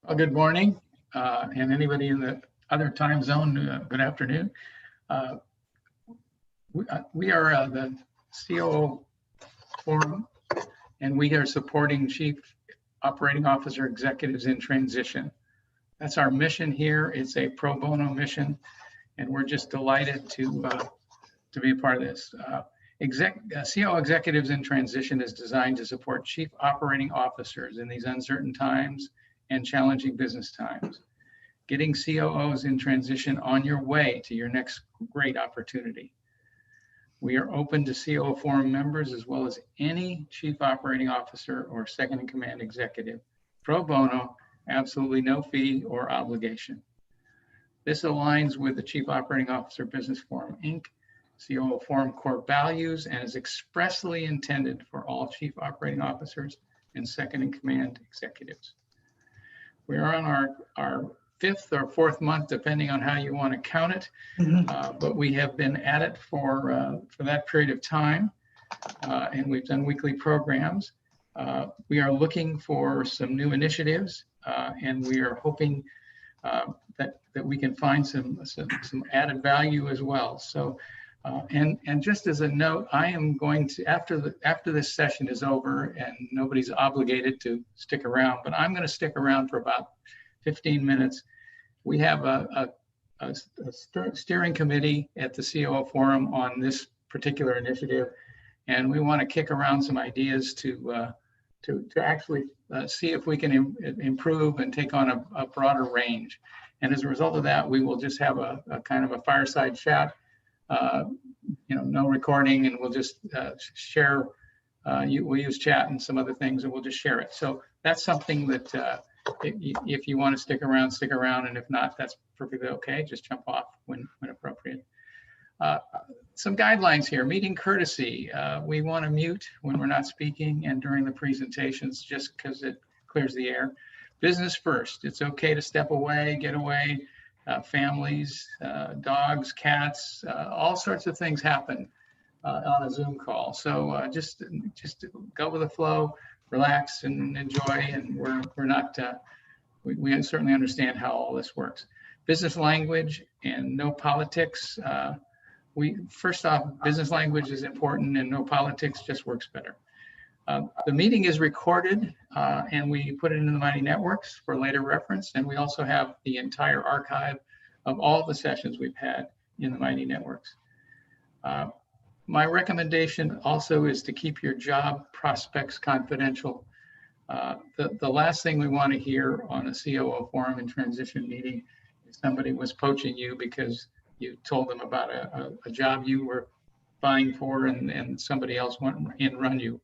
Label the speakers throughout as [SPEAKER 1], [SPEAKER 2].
[SPEAKER 1] Well, good morning, and anybody in the other time zone, good afternoon. We are the COO Forum, and we are supporting Chief Operating Officer executives in transition. That's our mission here. It's a pro bono mission, and we're just delighted to be a part of this. COO Executives in Transition is designed to support Chief Operating Officers in these uncertain times and challenging business times, getting COOs in transition on your way to your next great opportunity. We are open to COO Forum members as well as any Chief Operating Officer or second in command executive, pro bono, absolutely no fee or obligation. This aligns with the Chief Operating Officer Business Forum, Inc., COO Forum core values, and is expressly intended for all Chief Operating Officers and second in command executives. We are on our fifth or fourth month, depending on how you want to count it, but we have been at it for that period of time, and we've done weekly programs. We are looking for some new initiatives, and we are hoping that we can find some added value as well. So, and just as a note, I am going to, after this session is over, and nobody's obligated to stick around, but I'm going to stick around for about 15 minutes. We have a steering committee at the COO Forum on this particular initiative, and we want to kick around some ideas to actually see if we can improve and take on a broader range. And as a result of that, we will just have a kind of a fireside chat. No recording, and we'll just share. We'll use chat and some other things, and we'll just share it. So that's something that if you want to stick around, and if not, that's perfectly okay. Just jump off when appropriate. Some guidelines here: meeting courtesy. We want to mute when we're not speaking and during the presentations, just because it clears the air. Business first. It's okay to step away, get away. Families, dogs, cats, all sorts of things happen on a Zoom call. So just go with the flow, relax and enjoy. And we're not, we certainly understand how all this works. Business language and no politics. First off, business language is important, and no politics just works better. The meeting is recorded, and we put it into the Mighty Networks for later reference. And we also have the entire archive of all the sessions we've had in the Mighty Networks. My recommendation also is to keep your job prospects confidential. The last thing we want to hear on a COO Forum and transition meeting is somebody was poaching you because you told them about a job you were vying for, and somebody else went and run you.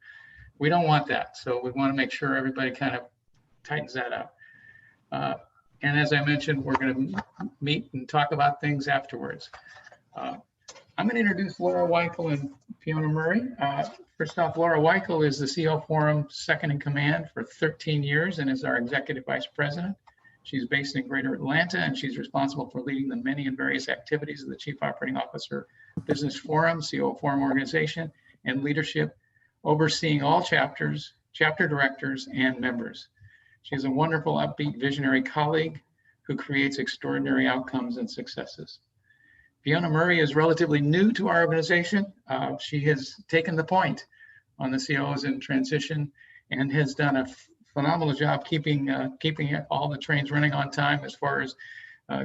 [SPEAKER 1] We don't want that. So we want to make sure everybody kind of tightens that up. And as I mentioned, we're going to meet and talk about things afterwards. I'm going to introduce Laura Weichel and Fiona Murray. First off, Laura Weichel is the COO Forum second in command for 13 years and is our executive vice president. She's based in Greater Atlanta, and she's responsible for leading the many and various activities of the Chief Operating Officer Business Forum, COO Forum organization, and leadership, overseeing all chapters, chapter directors, and members. She's a wonderful, upbeat, visionary colleague who creates extraordinary outcomes and successes. Fiona Murray is relatively new to our organization. She has taken the point on the COOs in transition and has done a phenomenal job keeping all the trains running on time as far as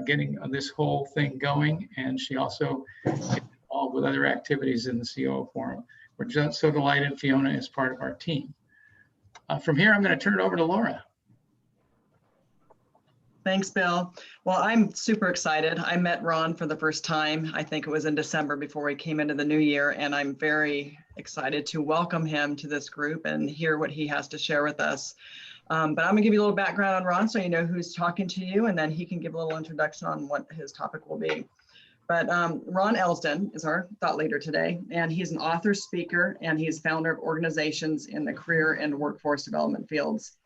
[SPEAKER 1] getting this whole thing going. And she also gets involved with other activities in the COO Forum. We're just so delighted Fiona is part of our team. From here, I'm going to turn it over to Laura.
[SPEAKER 2] Thanks, Bill. Well, I'm super excited. I met Ron for the first time. I think it was in December before we came into the new year, and I'm very excited to welcome him to this group and hear what he has to share with us. But I'm going to give you a little background on Ron so you know who's talking to you, and then he can give a little introduction on what his topic will be. But Ron Elsdon is our thought leader today, and he's an author, speaker, and he's founder of organizations in the career and workforce development fields.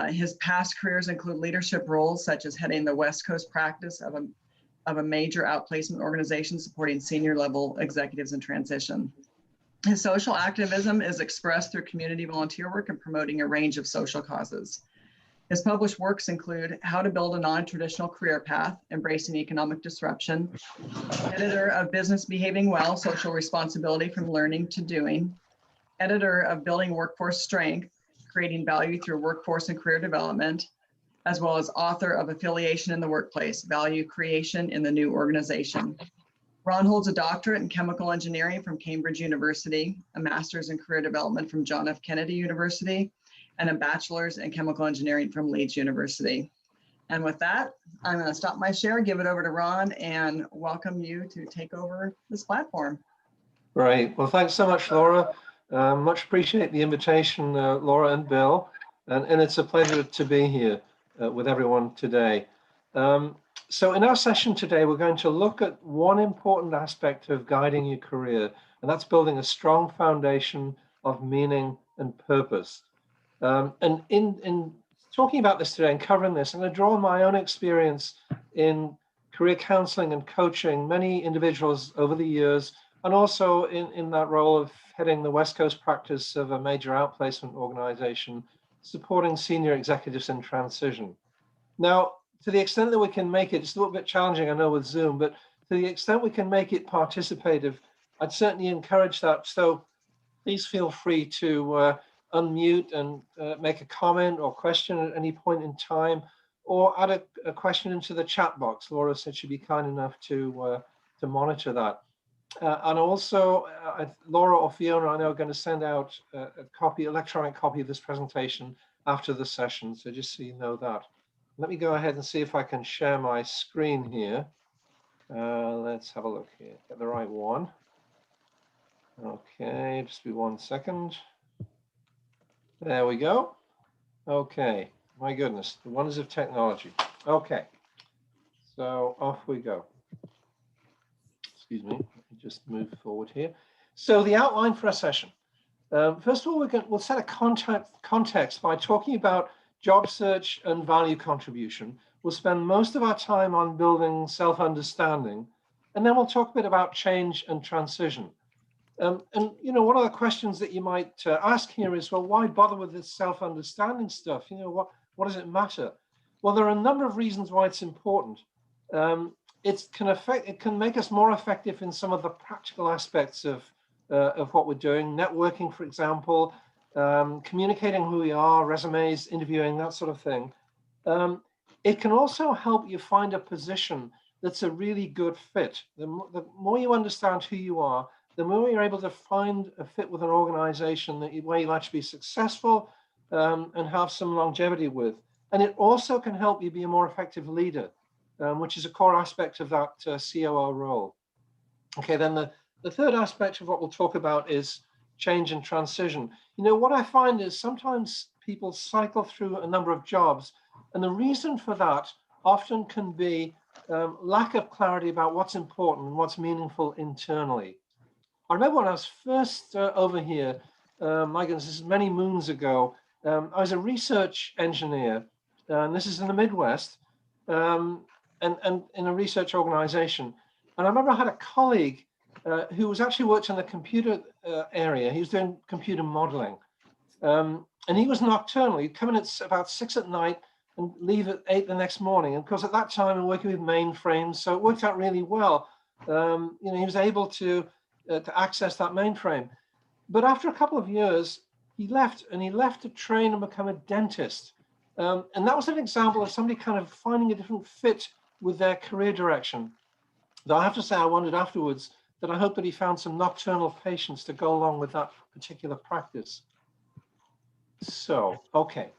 [SPEAKER 2] His past careers include leadership roles such as heading the West Coast practice of a major outplacement organization supporting senior level executives in transition. His social activism is expressed through community volunteer work and promoting a range of social causes. His published works include How to Build a Non-Traditional Career Path, Embracing Economic Disruption, editor of Business Behaving Well, Social Responsibility from Learning to Doing, editor of Building Workforce Strength, Creating Value Through Workforce and Career Development, as well as author of Affiliation in the Workplace, Value Creation in the New Organization. Ron holds a doctorate in chemical engineering from Cambridge University, a master's in career development from John F. Kennedy University, and a bachelor's in chemical engineering from Leeds University. And with that, I'm going to stop my share, give it over to Ron, and welcome you to take over this platform.
[SPEAKER 3] Right. Well, thanks so much, Laura. Much appreciate the invitation, Laura and Bill. And it's a pleasure to be here with everyone today. So in our session today, we're going to look at one important aspect of guiding your career, and that's building a strong foundation of meaning and purpose. And in talking about this today and covering this, I'm going to draw on my own experience in career counseling and coaching many individuals over the years, and also in that role of heading the West Coast practice of a major outplacement organization, supporting senior executives in transition. Now, to the extent that we can make it, it's a little bit challenging, I know, with Zoom, but to the extent we can make it participative, I'd certainly encourage that. So please feel free to unmute and make a comment or question at any point in time, or add a question into the chat box. Laura said she'd be kind enough to monitor that. And also, Laura or Fiona, I know, are going to send out a electronic copy of this presentation after the session. So just so you know that. Let me go ahead and see if I can share my screen here. Let's have a look here. Get the right one. Okay, just be 1 second. There we go. Okay, my goodness, the wonders of technology. Okay, so off we go. Excuse me, let me just move forward here. So the outline for our session. First of all, we'll set a context by talking about job search and value contribution. We'll spend most of our time on building self-understanding, and then we'll talk a bit about change and transition. And you know, one of the questions that you might ask here is, well, why bother with this self-understanding stuff? You know, what does it matter? Well, there are a number of reasons why it's important. It can make us more effective in some of the practical aspects of what we're doing, networking, for example, communicating who we are, resumes, interviewing, that sort of thing. It can also help you find a position that's a really good fit. The more you understand who you are, the more you're able to find a fit with an organization where you'll actually be successful and have some longevity with. And it also can help you be a more effective leader, which is a core aspect of that COO role. Okay, then the third aspect of what we'll talk about is change and transition. You know, what I find is sometimes people cycle through a number of jobs, and the reason for that often can be lack of clarity about what's important and what's meaningful internally. I remember when I was first over here, my goodness, this is many moons ago. I was a research engineer, and this is in the Midwest, and in a research organization. And I remember I had a colleague who was actually worked in the computer area. He was doing computer modeling, and he was nocturnal. He'd come in at about 6 at night and leave at 8 the next morning. And of course, at that time, I'm working with mainframes, so it worked out really well. You know, he was able to access that mainframe. But after a couple of years, he left to train and become a dentist. And that was an example of somebody kind of finding a different fit with their career direction. Though I have to say, I wondered afterwards that I hope that he found some nocturnal patients to go along with that particular practice. So, okay.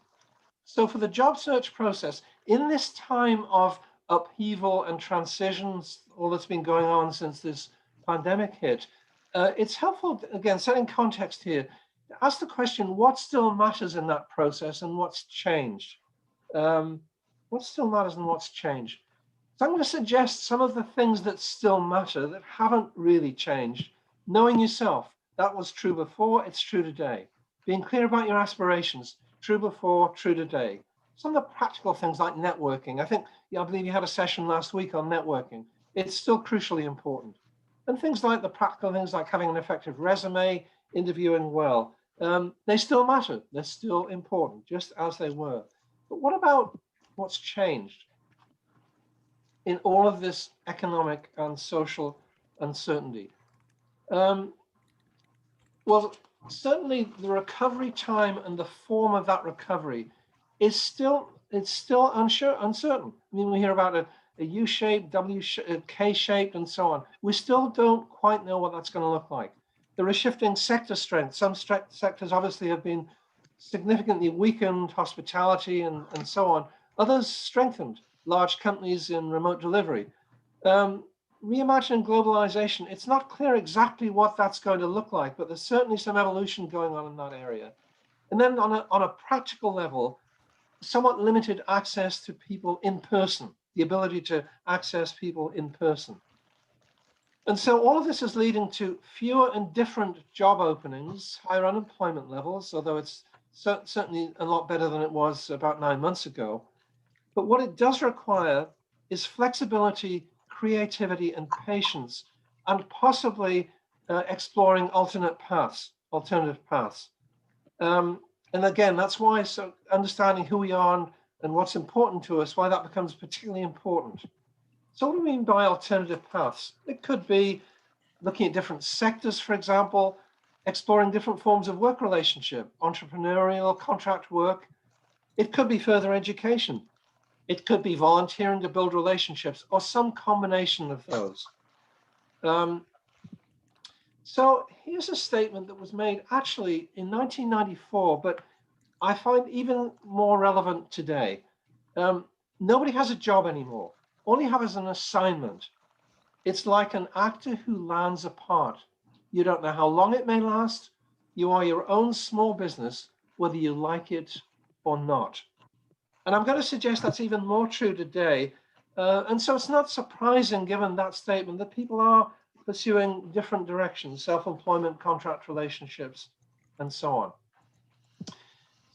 [SPEAKER 3] So for the job search process, in this time of upheaval and transitions, all that's been going on since this pandemic hit, it's helpful, again, setting context here, ask the question, what still matters in that process and what's changed? What still matters and what's changed? So I'm going to suggest some of the things that still matter that haven't really changed. Knowing yourself, that was true before, it's true today. Being clear about your aspirations, true before, true today. Some of the practical things like networking. I believe you had a session last week on networking. It's still crucially important. And things like the practical things like having an effective resume, interviewing well, they still matter. They're still important, just as they were. But what about what's changed in all of this economic and social uncertainty? Well, certainly the recovery time and the form of that recovery is still uncertain. I mean, we hear about a U-shaped, W-shaped, K-shaped, and so on. We still don't quite know what that's going to look like. There is shifting sector strength. Some sectors obviously have been significantly weakened, hospitality and so on. Others strengthened, large companies in remote delivery. Reimagining globalization, it's not clear exactly what that's going to look like, but there's certainly some evolution going on in that area. And then on a practical level, somewhat limited access to people in person, the ability to access people in person. And so all of this is leading to fewer and different job openings, higher unemployment levels, although it's certainly a lot better than it was about 9 months ago. But what it does require is flexibility, creativity, and patience, and possibly exploring alternative paths. And again, that's why understanding who we are and what's important to us, why that becomes particularly important. So what do we mean by alternative paths? It could be looking at different sectors, for example, exploring different forms of work relationship, entrepreneurial, contract work. It could be further education. It could be volunteering to build relationships, or some combination of those. So here's a statement that was made actually in 1994, but I find even more relevant today. Nobody has a job anymore. All you have is an assignment. It's like an actor who lands a part. You don't know how long it may last. You are your own small business, whether you like it or not. And I'm going to suggest that's even more true today. And so it's not surprising, given that statement, that people are pursuing different directions, self-employment, contract relationships, and so on.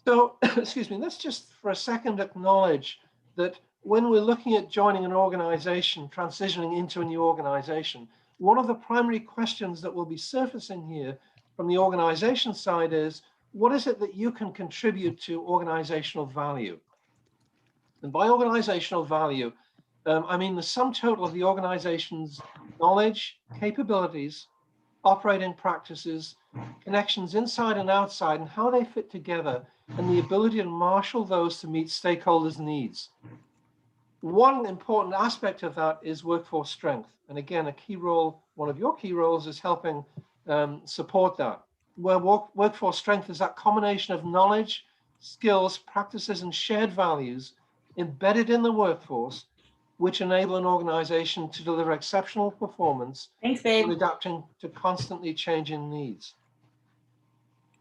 [SPEAKER 3] So, excuse me, let's just for a second acknowledge that when we're looking at joining an organization, transitioning into a new organization, one of the primary questions that will be surfacing here from the organization side is, what is it that you can contribute to organizational value? And by organizational value, I mean the sum total of the organization's knowledge, capabilities, operating practices, connections inside and outside, and how they fit together, and the ability to marshal those to meet stakeholders' needs. One important aspect of that is workforce strength. And again, a key role, one of your key roles is helping support that. Where workforce strength is that combination of knowledge, skills, practices, and shared values embedded in the workforce, which enable an organization to deliver exceptional performance.
[SPEAKER 4] Thanks, babe.
[SPEAKER 3] While adapting to constantly changing needs.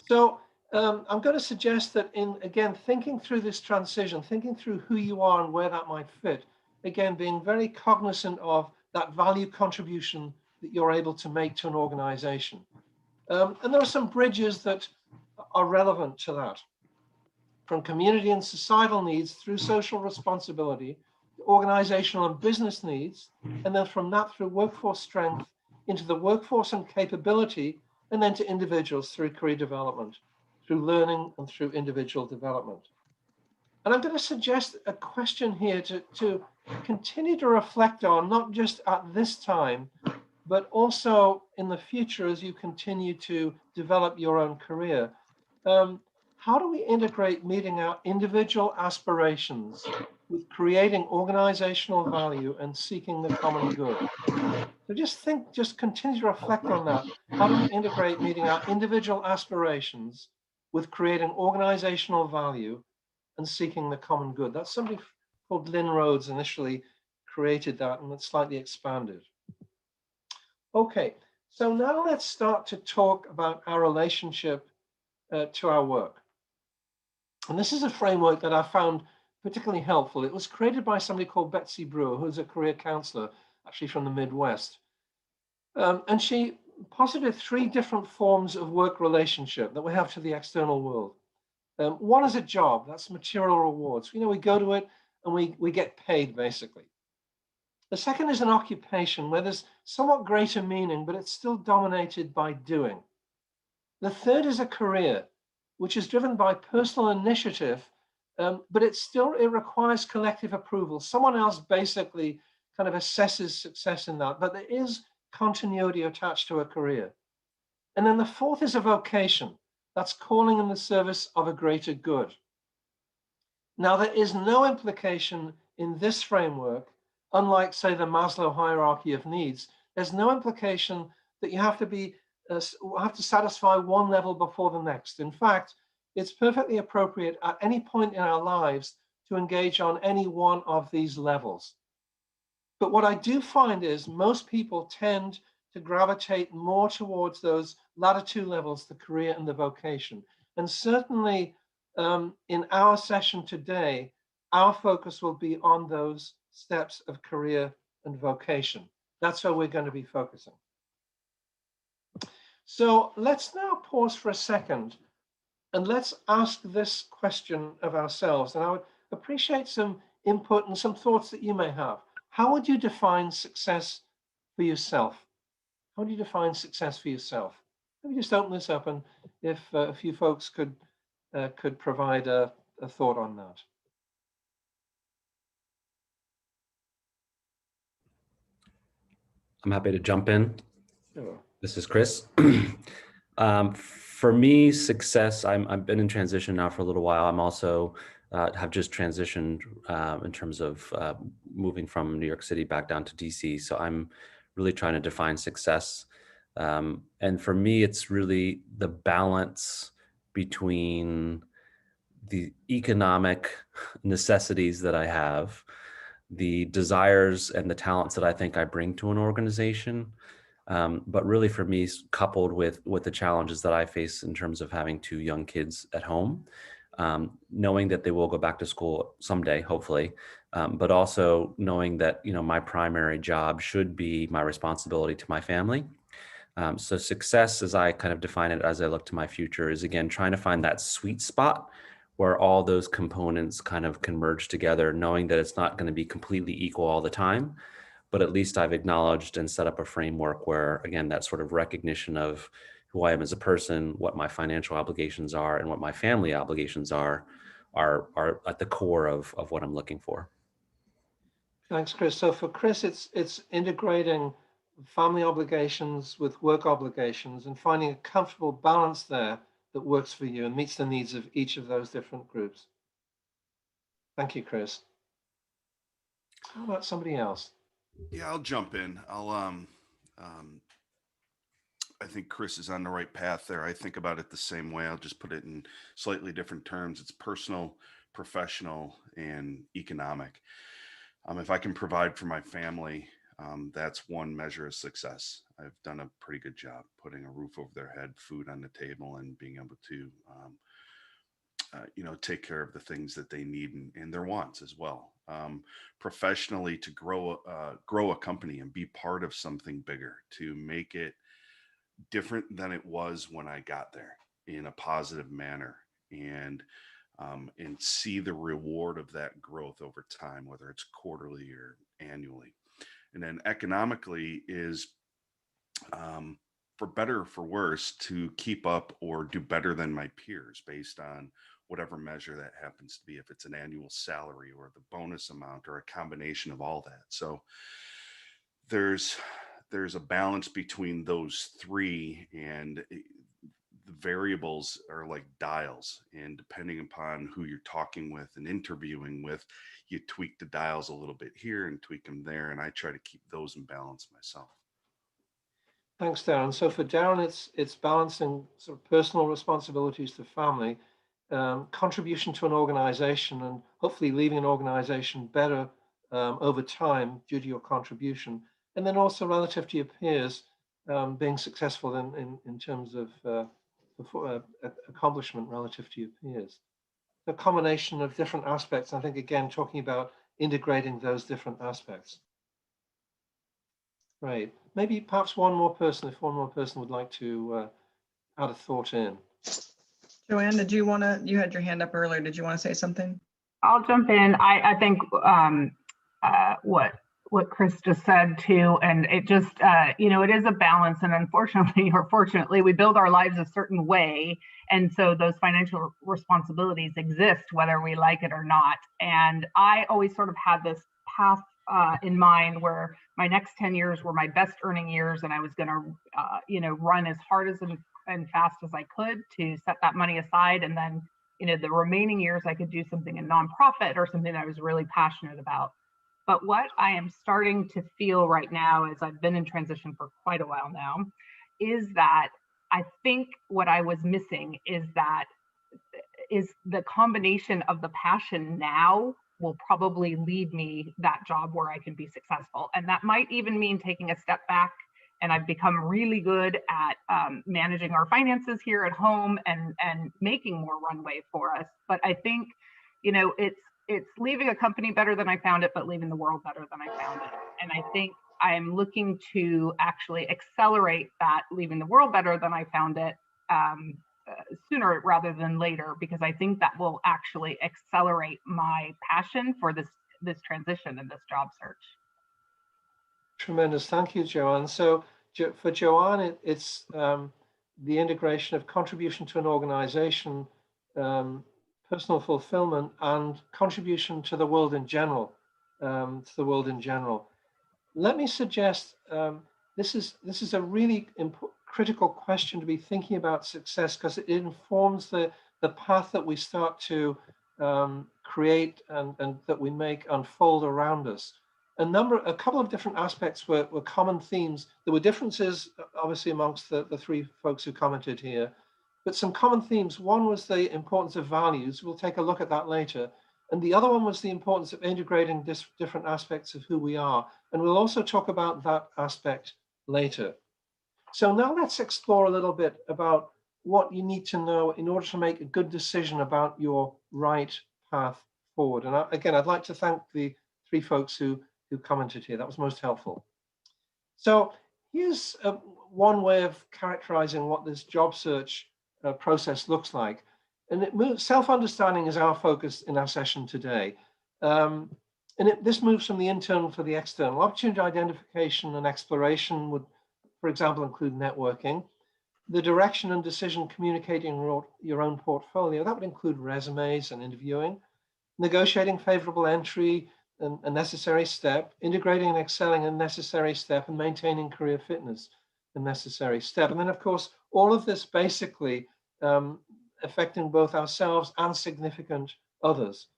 [SPEAKER 3] So I'm going to suggest that again, thinking through this transition, thinking through who you are and where that might fit, again, being very cognizant of that value contribution that you're able to make to an organization. And there are some bridges that are relevant to that. From community and societal needs through social responsibility, organizational and business needs, and then from that through workforce strength into the workforce and capability, and then to individuals through career development, through learning and through individual development. And I'm going to suggest a question here to continue to reflect on, not just at this time, but also in the future as you continue to develop your own career. How do we integrate meeting our individual aspirations with creating organizational value and seeking the common good? So just continue to reflect on that. How do we integrate meeting our individual aspirations with creating organizational value and seeking the common good? That's somebody called Lynn Rhodes initially created that, and it's slightly expanded. Okay, so now let's start to talk about our relationship to our work. And this is a framework that I found particularly helpful. It was created by somebody called Betsy Brewer, who's a career counselor, actually from the Midwest. And she posited 3 different forms of work relationship that we have to the external world. One is a job, that's material rewards. You know, we go to it and we get paid, basically. The second is an occupation where there's somewhat greater meaning, but it's still dominated by doing. The third is a career, which is driven by personal initiative but it requires collective approval. Someone else basically kind of assesses success in that, but there is continuity attached to a career. And then the fourth is a vocation. That's calling in the service of a greater good. Now, there is no implication in this framework, unlike, say, the Maslow hierarchy of needs, there's no implication that you have to satisfy one level before the next. In fact, it's perfectly appropriate at any point in our lives to engage on any one of these levels. But what I do find is most people tend to gravitate more towards those latter two levels, the career and the vocation. And certainly in our session today, our focus will be on those steps of career and vocation. That's where we're going to be focusing. So let's now pause for a second and let's ask this question of ourselves. And I would appreciate some input and some thoughts that you may have. How would you define success for yourself? How do you define success for yourself? Let me just open this up, and if a few folks could provide a thought on that.
[SPEAKER 4] I'm happy to jump in.
[SPEAKER 3] Sure.
[SPEAKER 4] This is Chris. For me, success, I've been in transition now for a little while. I'm also have just transitioned in terms of moving from New York City back down to DC. So I'm really trying to define success. And for me, it's really the balance between the economic necessities that I have, the desires and the talents that I think I bring to an organization. But really for me, coupled with the challenges that I face in terms of having two young kids at home, knowing that they will go back to school someday, hopefully, but also knowing that, my primary job should be my responsibility to my family. So success, as I kind of define it as I look to my future, is again, trying to find that sweet spot where all those components kind of can merge together, knowing that it's not going to be completely equal all the time, but at least I've acknowledged and set up a framework where, again, that sort of recognition of who I am as a person, what my financial obligations are, and what my family obligations are at the core of what I'm looking for.
[SPEAKER 3] Thanks, Chris. So for Chris, it's integrating family obligations with work obligations and finding a comfortable balance there that works for you and meets the needs of each of those different groups. Thank you, Chris. How about somebody else?
[SPEAKER 5] Yeah, I'll jump in. I think Chris is on the right path there. I think about it the same way. I'll just put it in slightly different terms. It's personal, professional, and economic. If I can provide for my family, that's one measure of success. I've done a pretty good job putting a roof over their head, food on the table, and being able to, take care of the things that they need and their wants as well. Professionally, to grow a company and be part of something bigger, to make it different than it was when I got there in a positive manner, and see the reward of that growth over time, whether it's quarterly or annually. And then economically is, for better or for worse, to keep up or do better than my peers based on whatever measure that happens to be, if it's an annual salary or the bonus amount or a combination of all that. So there's a balance between those three, and the variables are like dials, and depending upon who you're talking with and interviewing with, you tweak the dials a little bit here and tweak them there, and I try to keep those in balance myself.
[SPEAKER 3] Thanks, Darren. So for Darren, it's balancing sort of personal responsibilities to family, contribution to an organization, and hopefully leaving an organization better over time due to your contribution, and then also relative to your peers, being successful in terms of accomplishment relative to your peers. A combination of different aspects. I think, again, talking about integrating those different aspects. Right. Maybe perhaps one more person, if one more person would like to add a thought in.
[SPEAKER 2] Joanne, you had your hand up earlier. Did you want to say something?
[SPEAKER 6] I'll jump in. I think what what Chris just said too, and it just, it is a balance, and unfortunately or fortunately, we build our lives a certain way, and so those financial responsibilities exist whether we like it or not. And I always sort of had this path in mind where my next 10 years were my best earning years, and I was going to, run as hard and fast as I could to set that money aside, and then, the remaining years I could do something in nonprofit or something that I was really passionate about. But what I am starting to feel right now, as I've been in transition for quite a while now, is that I think what I was missing is the combination of the passion now will probably lead me that job where I can be successful. And that might even mean taking a step back. And I've become really good at managing our finances here at home and making more runway for us. But I think, it's leaving a company better than I found it, but leaving the world better than I found it. And I think I'm looking to actually accelerate that leaving the world better than I found it sooner rather than later, because I think that will actually accelerate my passion for this transition and this job search.
[SPEAKER 3] Tremendous. Thank you, Joanne. So for Joanne, it's the integration of contribution to an organization, personal fulfillment, and contribution to the world in general. Let me suggest this is a really critical question to be thinking about success, because it informs the path that we start to create and that we make unfold around us. A couple of different aspects were common themes. There were differences, obviously, amongst the three folks who commented here, but some common themes. One was the importance of values. We'll take a look at that later. And the other one was the importance of integrating different aspects of who we are. And we'll also talk about that aspect later. So now let's explore a little bit about what you need to know in order to make a good decision about your right path forward. And again, I'd like to thank the three folks who commented here. That was most helpful. So here's one way of characterizing what this job search process looks like. And self-understanding is our focus in our session today. This moves from the internal to the external. Opportunity identification and exploration would, for example, include networking. The direction and decision communicating your own portfolio, that would include resumes and interviewing. Negotiating favorable entry, a necessary step. Integrating and excelling, a necessary step. And maintaining career fitness, a necessary step. And then, of course, all of this basically affecting both ourselves and significant others.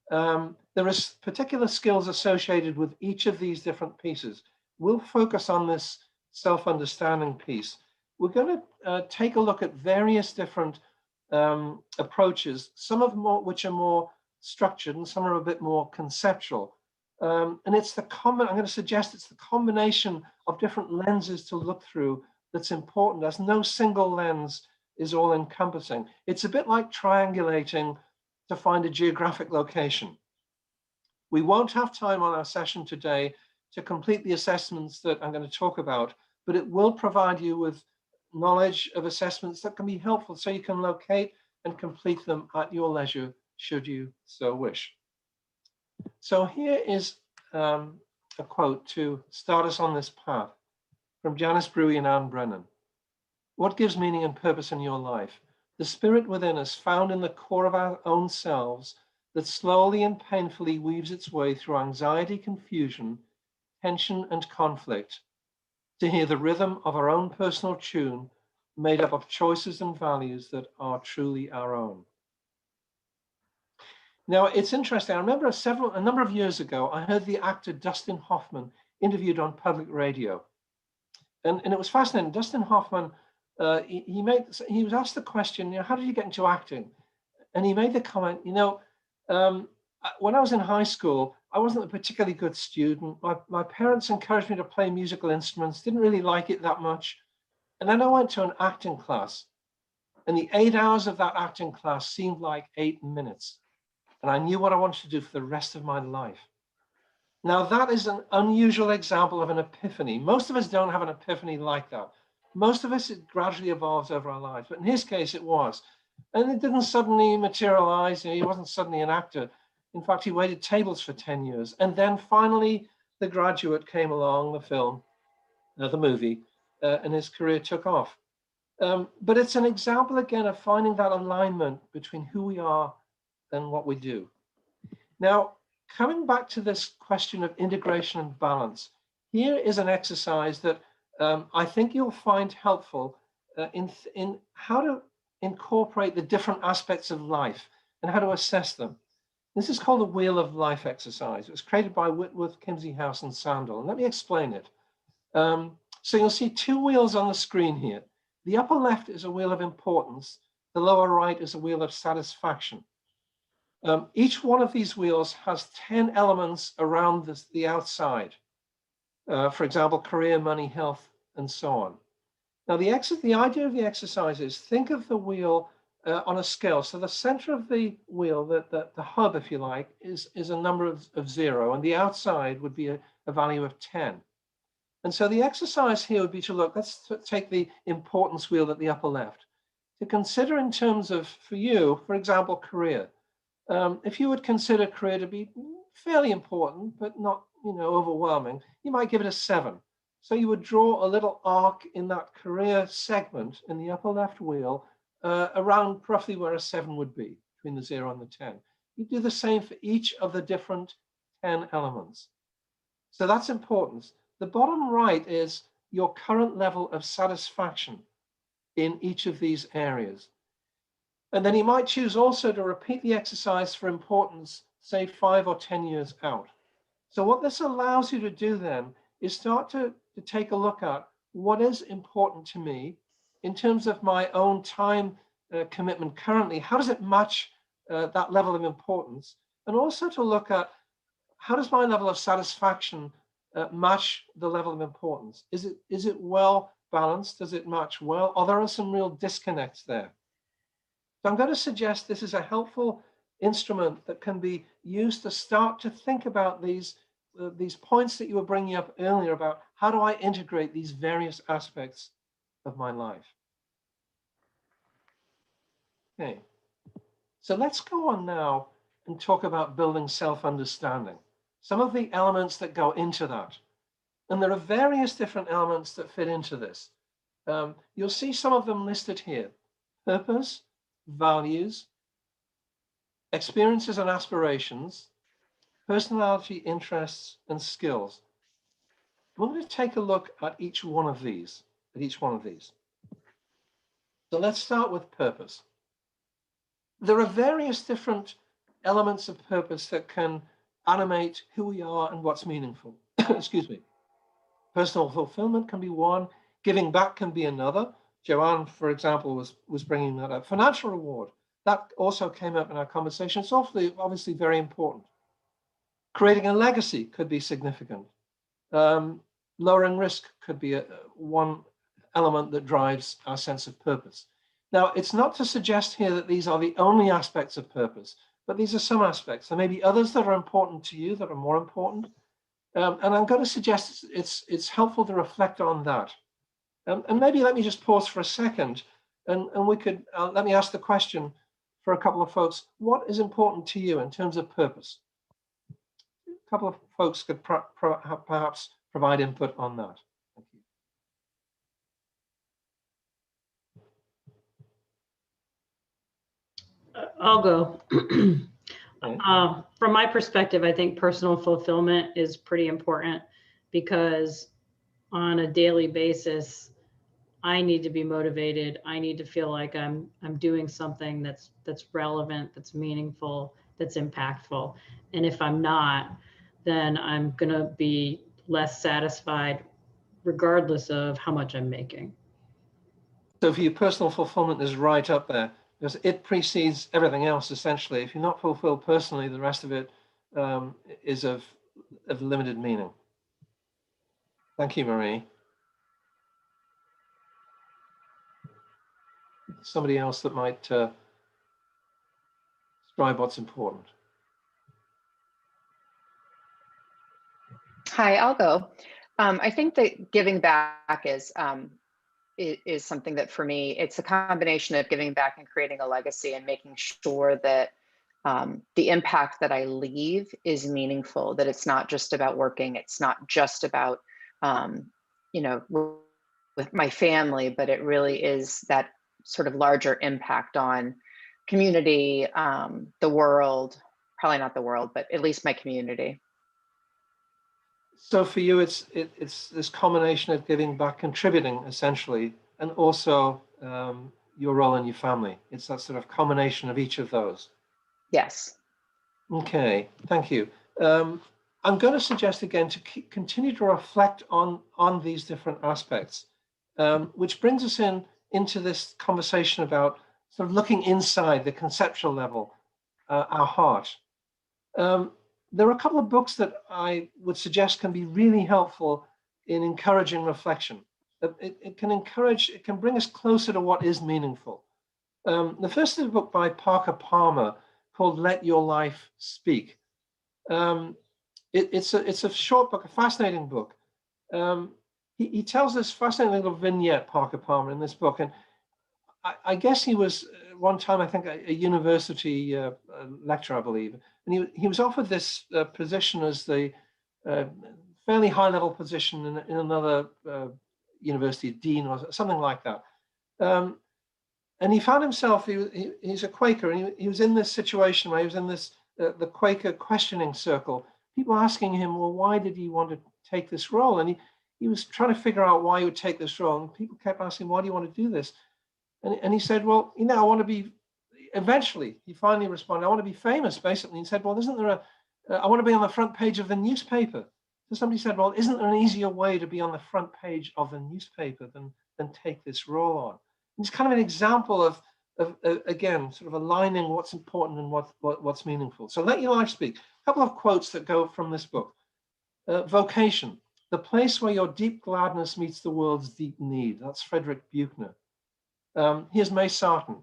[SPEAKER 3] There is particular skills associated with each of these different pieces. We'll focus on this self-understanding piece. We're going to take a look at various different approaches, some of them which are more structured and some are a bit more conceptual. And it's I'm going to suggest it's the combination of different lenses to look through that's important, as no single lens is all encompassing. It's a bit like triangulating to find a geographic location. We won't have time on our session today to complete the assessments that I'm going to talk about, but it will provide you with knowledge of assessments that can be helpful so you can locate and complete them at your leisure, should you so wish. So here is a quote to start us on this path from Janice Brewy and Anne Brennan. What gives meaning and purpose in your life? The spirit within us, found in the core of our own selves, that slowly and painfully weaves its way through anxiety, confusion, tension, and conflict, to hear the rhythm of our own personal tune, made up of choices and values that are truly our own. Now, it's interesting. I remember a number of years ago, I heard the actor Dustin Hoffman interviewed on public radio. And it was fascinating. Dustin Hoffman, he was asked the question, how did you get into acting? And he made the comment, when I was in high school, I wasn't a particularly good student. My parents encouraged me to play musical instruments, didn't really like it that much. And then I went to an acting class, and the 8 hours of that acting class seemed like 8 minutes. And I knew what I wanted to do for the rest of my life. Now, that is an unusual example of an epiphany. Most of us don't have an epiphany like that. Most of us, it gradually evolves over our lives. But in his case, it was. And it didn't suddenly materialize. He wasn't suddenly an actor. In fact, he waited tables for 10 years. And then finally, The Graduate came along, the film, the movie, and his career took off. But it's an example again of finding that alignment between who we are and what we do. Now, coming back to this question of integration and balance, here is an exercise that I think you'll find helpful in how to incorporate the different aspects of life and how to assess them. This is called the Wheel of Life exercise. It was created by Whitworth, Kimsey House, and Sandel. And let me explain it. So you'll see two wheels on the screen here. The upper left is a wheel of importance. The lower right is a wheel of satisfaction. Each one of these wheels has 10 elements around the outside. For example, career, money, health, and so on. Now, the idea of the exercise is think of the wheel on a scale. So the center of the wheel, the hub, if you like, is a number of 0, and the outside would be a value of 10. And so the exercise here would be to look, let's take the importance wheel at the upper left, to consider in terms of, for you, for example, career. If you would consider career to be fairly important, but not, overwhelming, you might give it a 7. So you would draw a little arc in that career segment in the upper left wheel around roughly where a 7 would be, between the 0 and the 10. You do the same for each of the different 10 elements. So that's important. The bottom right is your current level of satisfaction in each of these areas. And then you might choose also to repeat the exercise for importance, say 5 or 10 years out. So what this allows you to do then is start to take a look at what is important to me in terms of my own time commitment currently. How does it match that level of importance? And also to look at how does my level of satisfaction match the level of importance? Is it well balanced? Does it match well? Or there are some real disconnects there? So I'm going to suggest this is a helpful instrument that can be used to start to think about these points that you were bringing up earlier about how do I integrate these various aspects of my life. Okay, so let's go on now and talk about building self-understanding. Some of the elements that go into that. And there are various different elements that fit into this. You'll see some of them listed here. Purpose, values, experiences and aspirations, personality, interests, and skills. We're going to take a look at each one of these, So let's start with purpose. There are various different elements of purpose that can animate who we are and what's meaningful. Excuse me. Personal fulfillment can be one. Giving back can be another. Joanne, for example, was bringing that up. Financial reward, that also came up in our conversation. It's obviously very important. Creating a legacy could be significant. Lowering risk could be one element that drives our sense of purpose. Now, it's not to suggest here that these are the only aspects of purpose, but these are some aspects. There may be others that are important to you that are more important. And I'm going to suggest it's helpful to reflect on that. And maybe let me just pause for a second and we could, let me ask the question for a couple of folks. What is important to you in terms of purpose? A couple of folks could perhaps provide input on that. Thank you.
[SPEAKER 7] I'll go. From my perspective, I think personal fulfillment is pretty important because on a daily basis, I need to be motivated. I need to feel like I'm doing something that's relevant, that's meaningful, that's impactful. And if I'm not, then I'm going to be less satisfied regardless of how much I'm making.
[SPEAKER 3] So for you, personal fulfillment is right up there because it precedes everything else, essentially. If you're not fulfilled personally, the rest of it is of limited meaning. Thank you, Marie. Somebody else that might describe what's important.
[SPEAKER 8] Hi, I'll go. I think that giving back is something that for me, it's a combination of giving back and creating a legacy and making sure that the impact that I leave is meaningful, that it's not just about working, it's not just about, you know, with my family, but it really is that sort of larger impact on community, the world, probably not the world, but at least my community.
[SPEAKER 3] So for you, it's this combination of giving back, contributing essentially, and also your role in your family. It's that sort of combination of each of those.
[SPEAKER 8] Yes.
[SPEAKER 3] Okay, thank you. I'm going to suggest again to continue to reflect on these different aspects, which brings us into this conversation about sort of looking inside the conceptual level, our heart. There are a couple of books that I would suggest can be really helpful in encouraging reflection. It can bring us closer to what is meaningful. The first is a book by Parker Palmer called Let Your Life Speak. It's a short book, a fascinating book. He tells this fascinating little vignette, Parker Palmer, in this book. And I guess he was one time, I think, a university lecturer, I believe. And he was offered this position as the fairly high-level position in another university, dean or something like that. And he found himself, he's a Quaker, and he was in this situation where he was in this, the Quaker questioning circle, people asking him, well, why did he want to take this role? And he was trying to figure out why he would take this role. And people kept asking, why do you want to do this? And he said, well, you know, I want to be, eventually, he finally responded, I want to be famous, basically. He said, well, isn't there I want to be on the front page of the newspaper. So somebody said, well, isn't there an easier way to be on the front page of the newspaper than take this role on? And it's kind of an example of again, sort of aligning what's important and what's meaningful. So Let Your Life Speak. A couple of quotes that go from this book. Vocation, the place where your deep gladness meets the world's deep need. That's Frederick Buechner. Here's May Sarton.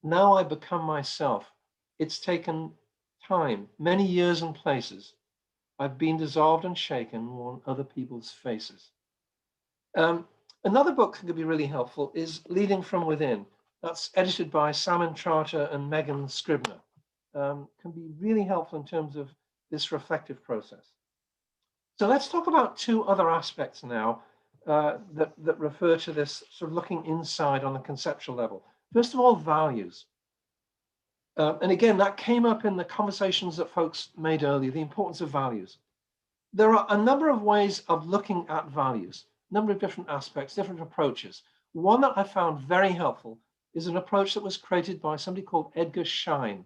[SPEAKER 3] Now I become myself. It's taken time, many years and places. I've been dissolved and shaken, worn other people's faces. Another book that could be really helpful is Leading from Within. That's edited by Simon Trotter and Megan Scribner. Can be really helpful in terms of this reflective process. So let's talk about two other aspects now that refer to this sort of looking inside on the conceptual level. First of all, values. And again, that came up in the conversations that folks made earlier, the importance of values. There are a number of ways of looking at values, a number of different aspects, different approaches. One that I found very helpful is an approach that was created by somebody called Edgar Schein.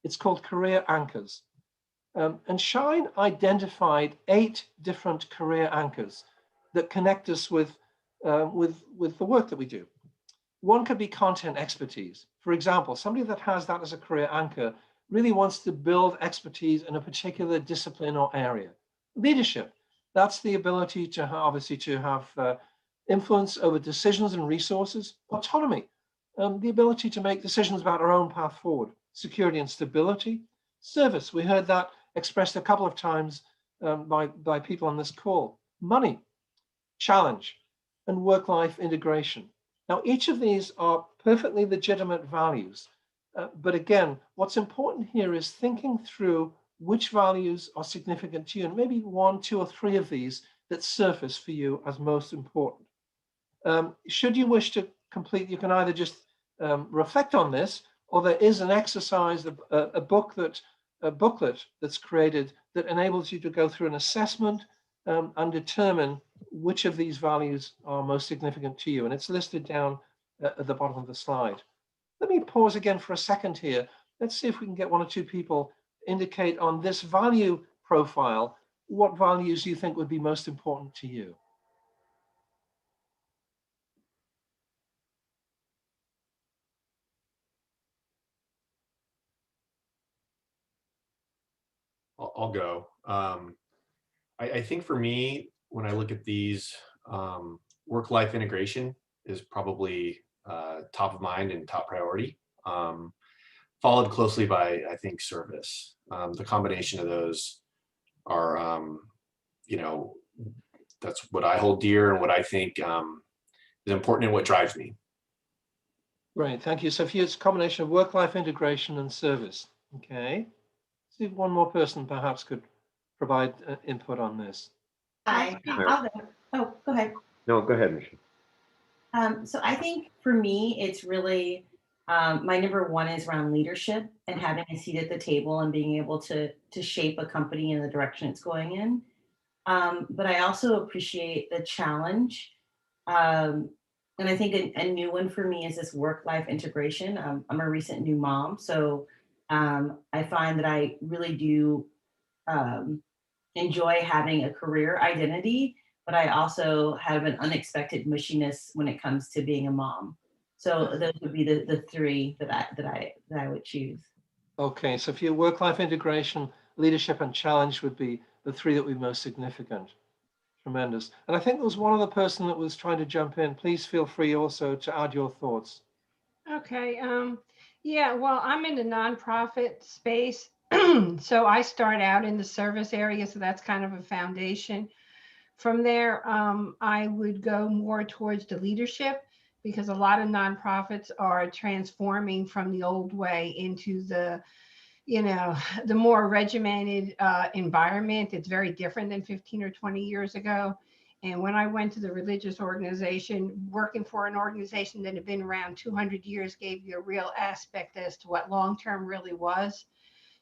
[SPEAKER 3] It's called Career Anchors. And Schein identified 8 different career anchors that connect us with the work that we do. One could be content expertise. For example, somebody that has that as a career anchor really wants to build expertise in a particular discipline or area. Leadership, that's the ability to obviously to have influence over decisions and resources. Autonomy, the ability to make decisions about our own path forward. Security and stability. Service, we heard that expressed a couple of times by people on this call. Money, challenge, and work-life integration. Now, each of these are perfectly legitimate values. But again, what's important here is thinking through which values are significant to you, and maybe 1, 2, or 3 of these that surface for you as most important. Should you wish to complete, you can either just reflect on this, or there is an exercise, a booklet that's created that enables you to go through an assessment and determine which of these values are most significant to you. And it's listed down at the bottom of the slide. Let me pause again for a second here. Let's see if we can get 1 or 2 people indicate on this value profile, what values you think would be most important to you.
[SPEAKER 9] I'll go. I think for me, when I look at these, work-life integration is probably top of mind and top priority, followed closely by, I think, service. The combination of those are, you know, that's what I hold dear and what I think is important and what drives me.
[SPEAKER 3] Right, thank you. So for you, it's a combination of work-life integration and service. Okay. See if one more person perhaps could provide input on this.
[SPEAKER 10] Hi, I'll go. Oh, go ahead.
[SPEAKER 11] No, go ahead, Michelle.
[SPEAKER 10] So I think for me, it's really my number one is around leadership and having a seat at the table and being able to shape a company in the direction it's going in. But I also appreciate the challenge. And I think a new one for me is this work-life integration. I'm a recent new mom, so I find that I really do um, enjoy having a career identity, but I also have an unexpected mushiness when it comes to being a mom. So those would be the three that I would choose.
[SPEAKER 3] Okay, so for your work-life integration, leadership and challenge would be the three that would be most significant. Tremendous. And I think there was one other person that was trying to jump in. Please feel free also to add your thoughts.
[SPEAKER 12] Okay. Yeah, well, I'm in the nonprofit space. So I start out in the service area. So that's kind of a foundation. From there, I would go more towards the leadership because a lot of nonprofits are transforming from the old way into the, the more regimented environment. It's very different than 15 or 20 years ago. And when I went to the religious organization, working for an organization that had been around 200 years gave you a real aspect as to what long-term really was.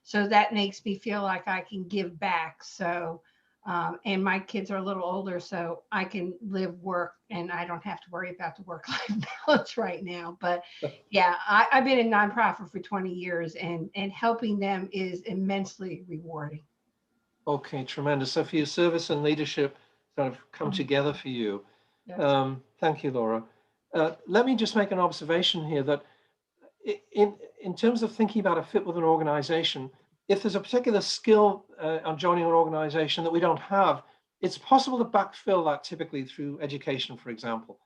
[SPEAKER 12] So that makes me feel like I can give back. So, and my kids are a little older, so I can live, work, and I don't have to worry about the work-life balance right now. But yeah, I've been in nonprofit for 20 years, and helping them is immensely rewarding.
[SPEAKER 3] Okay, tremendous. So for your service and leadership sort of come together for you.
[SPEAKER 12] Yes.
[SPEAKER 3] Thank you, Laura. Let me just make an observation here that in terms of thinking about a fit with an organization, if there's a particular skill on joining an organization that we don't have, it's possible to backfill that typically through education, for example.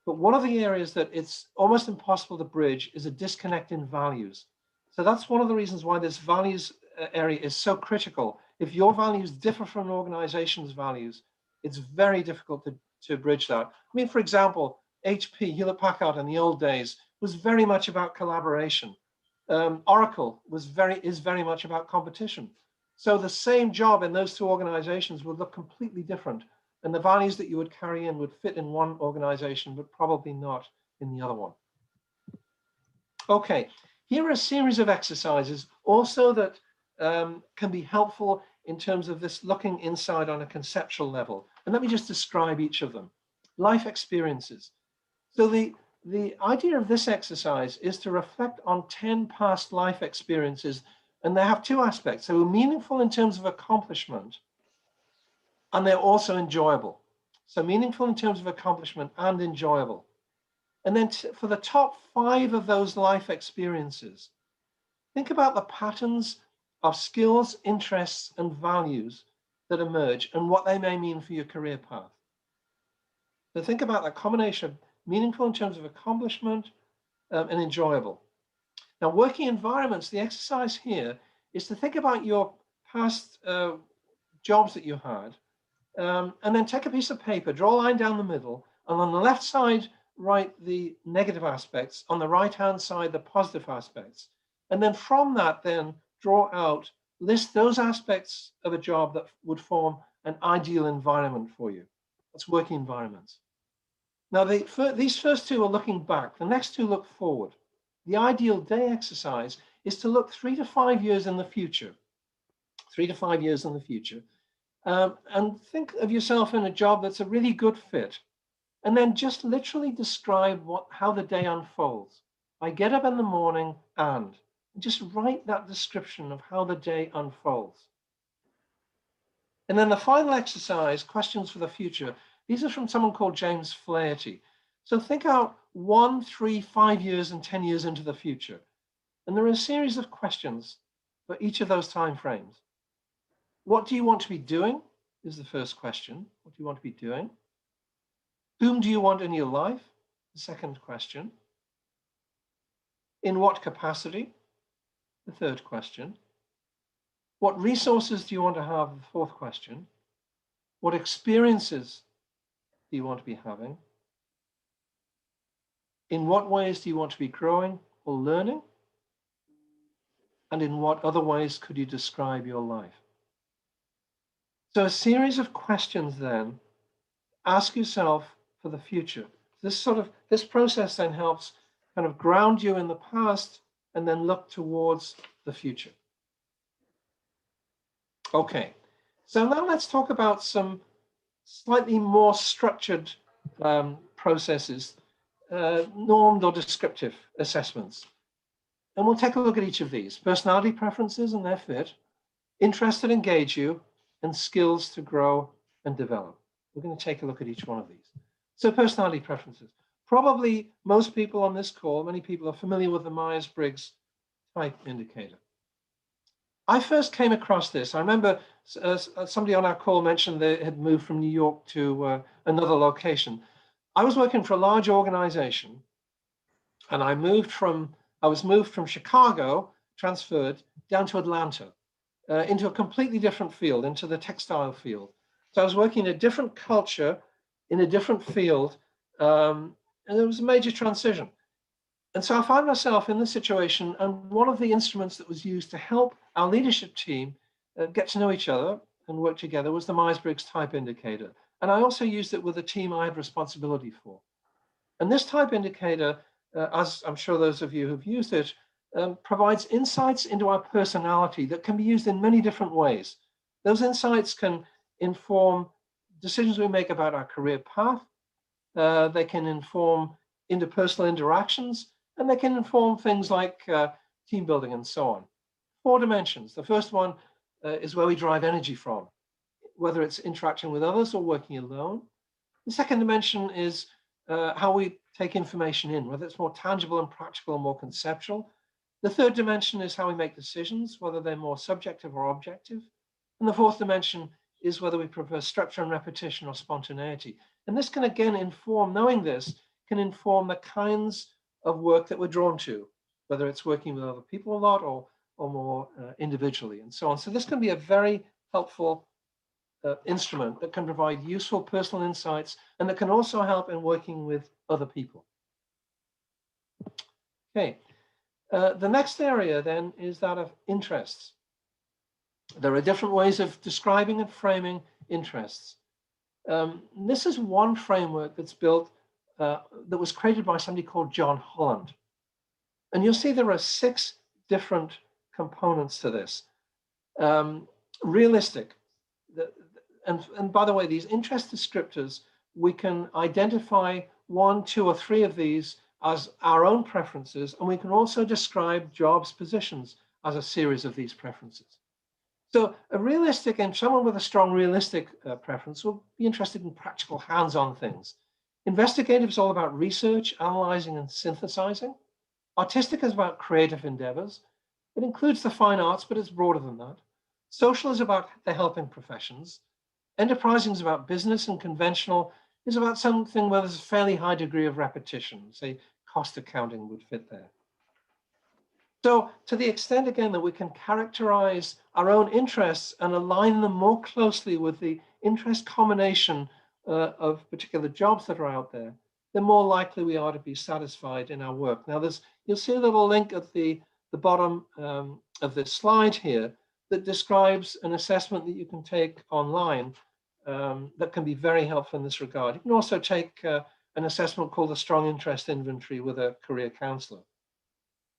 [SPEAKER 3] But one of the areas that it's almost impossible to bridge is a disconnect in values. So that's one of the reasons why this values area is so critical. If your values differ from an organization's values, it's very difficult to bridge that. I mean, for example, HP, Hewlett Packard in the old days was very much about collaboration. Oracle is very much about competition. So the same job in those two organizations would look completely different. And the values that you would carry in would fit in one organization, but probably not in the other one. Okay, here are a series of exercises also that can be helpful in terms of this looking inside on a conceptual level. And let me just describe each of them. Life experiences. So the idea of this exercise is to reflect on 10 past life experiences, and they have two aspects. They were meaningful in terms of accomplishment, and they're also enjoyable. So meaningful in terms of accomplishment and enjoyable. And then for the top 5 of those life experiences, think about the patterns of skills, interests, and values that emerge and what they may mean for your career path. So think about that combination of meaningful in terms of accomplishment and enjoyable. Now, working environments, the exercise here is to think about your past jobs that you had, and then take a piece of paper, draw a line down the middle, and on the left side, write the negative aspects, on the right-hand side, the positive aspects. And then from that, then draw out, list those aspects of a job that would form an ideal environment for you. That's working environments. Now, these first two are looking back. The next two look forward. The ideal day exercise is to look 3 to 5 years in the future. 3 to 5 years in the future. And think of yourself in a job that's a really good fit. And then just literally describe how the day unfolds. I get up in the morning and just write that description of how the day unfolds. And then the final exercise, questions for the future. These are from someone called James Flaherty. So think out 1, 3, 5 years and 10 years into the future. And there are a series of questions for each of those time frames. What do you want to be doing is the first question. What do you want to be doing? Whom do you want in your life? The second question. In what capacity? The third question. What resources do you want to have? The fourth question. What experiences do you want to be having? In what ways do you want to be growing or learning? and in what other ways could you describe your life? So a series of questions then, ask yourself for the future. This process then helps kind of ground you in the past and then look towards the future. Okay, so now let's talk about some slightly more structured processes, normed or descriptive assessments. And we'll take a look at each of these: personality preferences and their fit, interests that engage you, and skills to grow and develop. We're going to take a look at each one of these. So personality preferences. Probably most people on this call, many people are familiar with the Myers-Briggs type indicator. I first came across this. I remember somebody on our call mentioned they had moved from New York to another location. I was working for a large organization, and I was moved from Chicago, transferred down to Atlanta, into a completely different field, into the textile field. So I was working in a different culture, in a different field, and there was a major transition. And so I found myself in this situation, and one of the instruments that was used to help our leadership team get to know each other and work together was the Myers-Briggs type indicator. And I also used it with a team I had responsibility for. And this type indicator, as I'm sure those of you who've used it, provides insights into our personality that can be used in many different ways. Those insights can inform decisions we make about our career path. They can inform interpersonal interactions, and they can inform things like team building and so on. 4 dimensions. The first one is where we derive energy from, whether it's interacting with others or working alone. The second dimension is how we take information in, whether it's more tangible and practical or more conceptual. The third dimension is how we make decisions, whether they're more subjective or objective. And the fourth dimension is whether we prefer structure and repetition or spontaneity. And this can again inform, knowing this can inform the kinds of work that we're drawn to, whether it's working with other people a lot or more individually and so on. So this can be a very helpful instrument that can provide useful personal insights and that can also help in working with other people. Okay, the next area then is that of interests. There are different ways of describing and framing interests. This is one framework that's built, that was created by somebody called John Holland. And you'll see there are 6 different components to this. Realistic. And by the way, these interest descriptors, we can identify 1, 2, or 3 of these as our own preferences, and we can also describe jobs, positions as a series of these preferences. So a realistic, and someone with a strong realistic preference will be interested in practical hands-on things. Investigative is all about research, analyzing, and synthesizing. Artistic is about creative endeavors. It includes the fine arts, but it's broader than that. Social is about the helping professions. Enterprising is about business, and conventional is about something where there's a fairly high degree of repetition. Say cost accounting would fit there. So to the extent, again, that we can characterize our own interests and align them more closely with the interest combination of particular jobs that are out there, the more likely we are to be satisfied in our work. Now, you'll see a little link at the bottom of this slide here that describes an assessment that you can take online that can be very helpful in this regard. You can also take an assessment called the Strong Interest Inventory with a career counselor.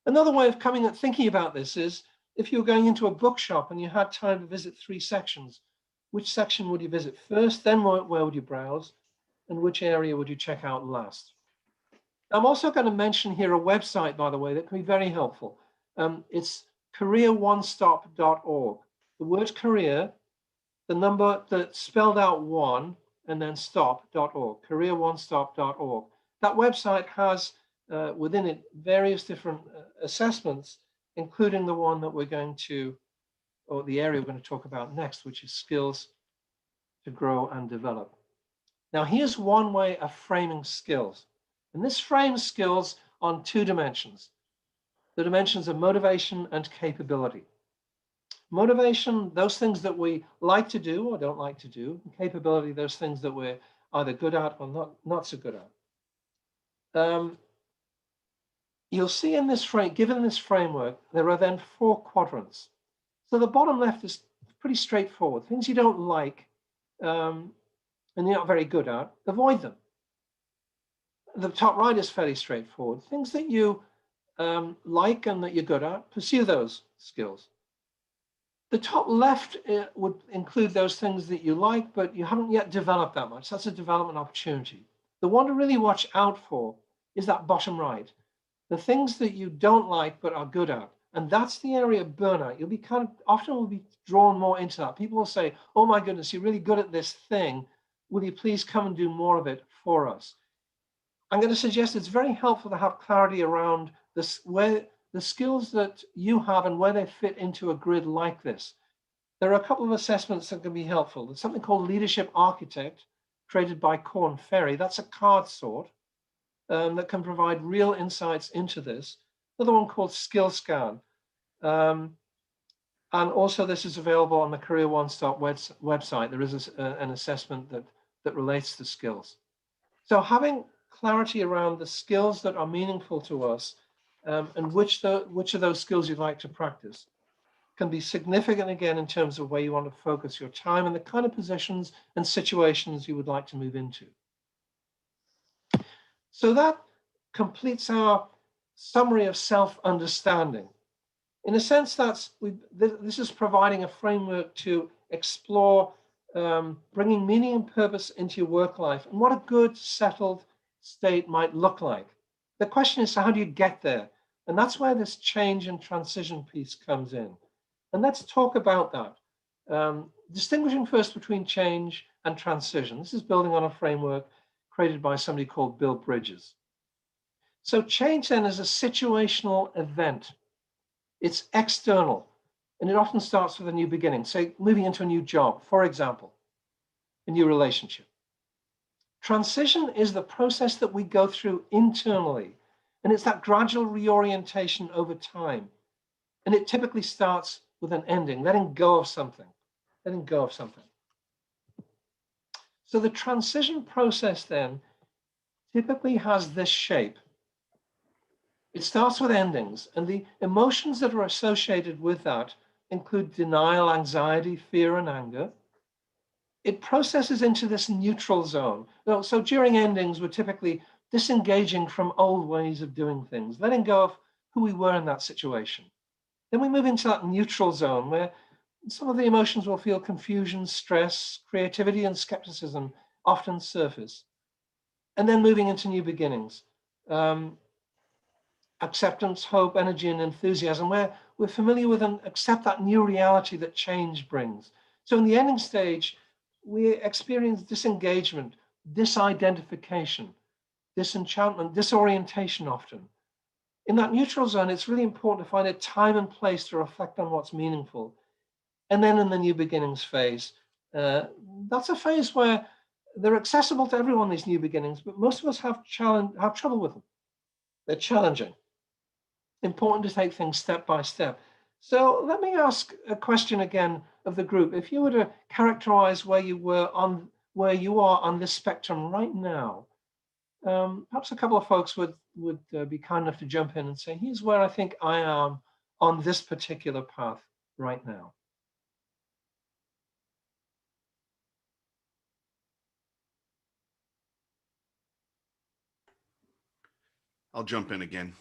[SPEAKER 3] Another way of thinking about this is if you're going into a bookshop and you had time to visit 3 sections, which section would you visit first? Then where would you browse? And which area would you check out last? I'm also going to mention here a website, by the way, that can be very helpful. It's careeronestop.org. The word career, the number that's spelled out 1, and then stop.org, careeronestop.org. That website has within it various different assessments, including the one that we're going to, or the area we're going to talk about next, which is skills to grow and develop. Now, here's one way of framing skills. And this frames skills on 2 dimensions. The dimensions of motivation and capability. Motivation, those things that we like to do or don't like to do. And capability, those things that we're either good at or not so good at. you'll see in this frame, given this framework, there are then 4 quadrants. So the bottom left is pretty straightforward. Things you don't like and you're not very good at, avoid them. The top right is fairly straightforward. Things that you like and that you're good at, pursue those skills. The top left would include those things that you like, but you haven't yet developed that much. That's a development opportunity. The one to really watch out for is that bottom right. The things that you don't like but are good at. And that's the area of burnout. You'll be often will be drawn more into that. People will say, oh my goodness, you're really good at this thing. Will you please come and do more of it for us? I'm going to suggest it's very helpful to have clarity around this, where the skills that you have and where they fit into a grid like this. There are a couple of assessments that can be helpful. There's something called Leadership Architect, created by Korn Ferry. That's a card sort that can provide real insights into this. Another one called Skill Scan. And also this is available on the Career One Stop website. There is an assessment that relates to skills. So having clarity around the skills that are meaningful to us and which of those skills you'd like to practice can be significant again in terms of where you want to focus your time and the kind of positions and situations you would like to move into. So that completes our summary of self-understanding. In a sense, this is providing a framework to explore bringing meaning and purpose into your work life and what a good settled state might look like. The question is, so how do you get there? And that's where this change and transition piece comes in. And let's talk about that. Distinguishing first between change and transition. This is building on a framework created by somebody called Bill Bridges. So change then is a situational event. It's external, and it often starts with a new beginning. Say, moving into a new job, for example, a new relationship. Transition is the process that we go through internally, and it's that gradual reorientation over time. And it typically starts with an ending, letting go of something, letting go of something. So the transition process then typically has this shape. It starts with endings, and the emotions that are associated with that include denial, anxiety, fear, and anger. It processes into this neutral zone. So during endings, we're typically disengaging from old ways of doing things, letting go of who we were in that situation. Then we move into that neutral zone where some of the emotions will feel confusion, stress, creativity, and skepticism often surface. And then moving into new beginnings. Acceptance, hope, energy, and enthusiasm, where we're familiar with and accept that new reality that change brings. So in the ending stage, we experience disengagement, disidentification, disenchantment, disorientation often. In that neutral zone, it's really important to find a time and place to reflect on what's meaningful. And then in the new beginnings phase, that's a phase where they're accessible to everyone, these new beginnings, but most of us have trouble with them. They're challenging. Important to take things step by step. So let me ask a question again of the group. If you were to characterize where you are on this spectrum right now, perhaps a couple of folks would be kind enough to jump in and say, here's where I think I am on this particular path right now.
[SPEAKER 5] I'll jump in again.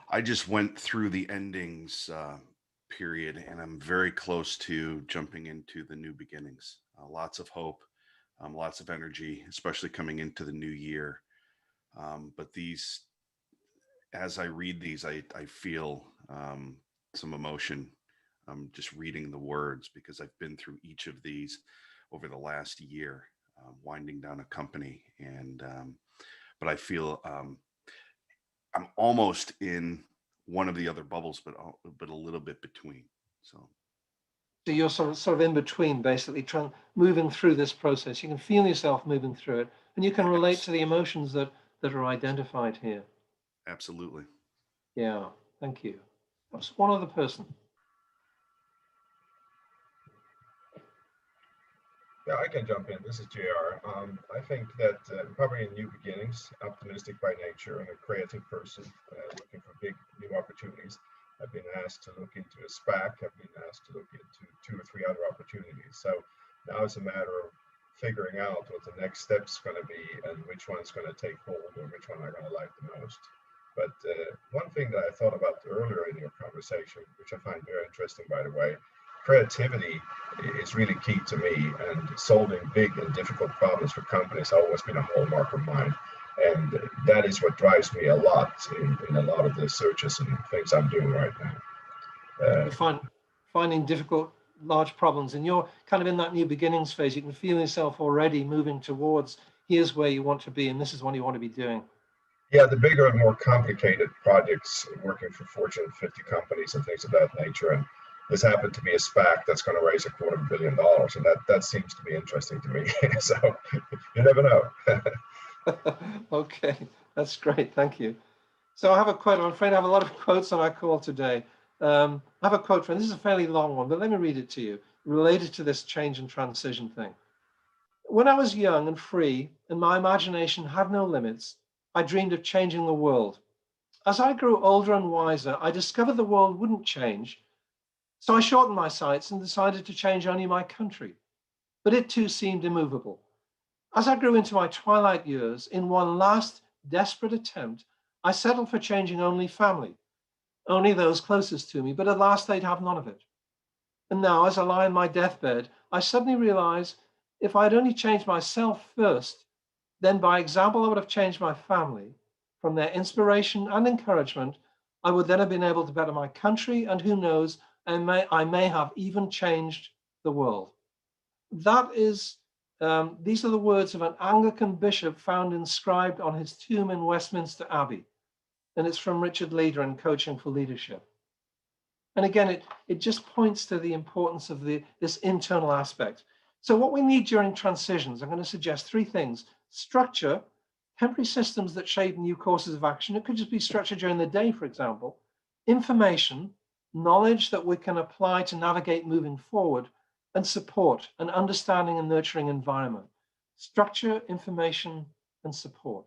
[SPEAKER 5] I just went through the endings period, and I'm very close to jumping into the new beginnings. Lots of hope, lots of energy, especially coming into the new year. But these, as I read these, I feel some emotion just reading the words, because I've been through each of these over the last year, winding down a company. And but I feel I'm almost in one of the other bubbles, but a little bit between. So
[SPEAKER 3] you're sort of in between, basically moving through this process. You can feel yourself moving through it, and you can relate to the emotions that are identified here.
[SPEAKER 5] Absolutely.
[SPEAKER 3] Yeah, thank you. That's one other person.
[SPEAKER 13] Yeah, I can jump in. This is JR. I think that probably in new beginnings, optimistic by nature and a creative person looking for big new opportunities. I've been asked to look into a SPAC. I've been asked to look into 2 or 3 other opportunities. So now it's a matter of figuring out what the next step's going to be and which one is going to take hold or which one I'm going to like the most. But one thing that I thought about earlier in your conversation, which I find very interesting, by the way, creativity is really key to me, and solving big and difficult problems for companies has always been a hallmark of mine. And that is what drives me a lot in a lot of the searches and things I'm doing right now.
[SPEAKER 3] You finding difficult, large problems, and you're kind of in that new beginnings phase. You can feel yourself already moving towards here's where you want to be, and this is what you want to be doing.
[SPEAKER 13] Yeah, the bigger and more complicated projects, working for Fortune 50 companies and things of that nature. And this happened to be a SPAC that's going to raise $250 million, and that seems to be interesting to me. So you never know.
[SPEAKER 3] Okay, that's great. Thank you. So I have a quote. I'm afraid I have a lot of quotes on our call today. I have a quote from, this is a fairly long one, but let me read it to you, related to this change and transition thing. When I was young and free and my imagination had no limits, I dreamed of changing the world. As I grew older and wiser, I discovered the world wouldn't change. So I shortened my sights and decided to change only my country, but it too seemed immovable. As I grew into my twilight years, in one last desperate attempt, I settled for changing only family, only those closest to me, but at last they'd have none of it. And now, as I lie on my deathbed, I suddenly realize if I'd only changed myself first, then by example, I would have changed my family. From their inspiration and encouragement, I would then have been able to better my country, and who knows, I may have even changed the world. That is, these are the words of an Anglican bishop found inscribed on his tomb in Westminster Abbey. And it's from Richard Leader in Coaching for Leadership. And again, it just points to the importance of this internal aspect. So what we need during transitions, I'm going to suggest 3 things: structure, temporary systems that shape new courses of action. It could just be structure during the day, for example. Information, knowledge that we can apply to navigate moving forward, and support, an understanding and nurturing environment. Structure, information, and support.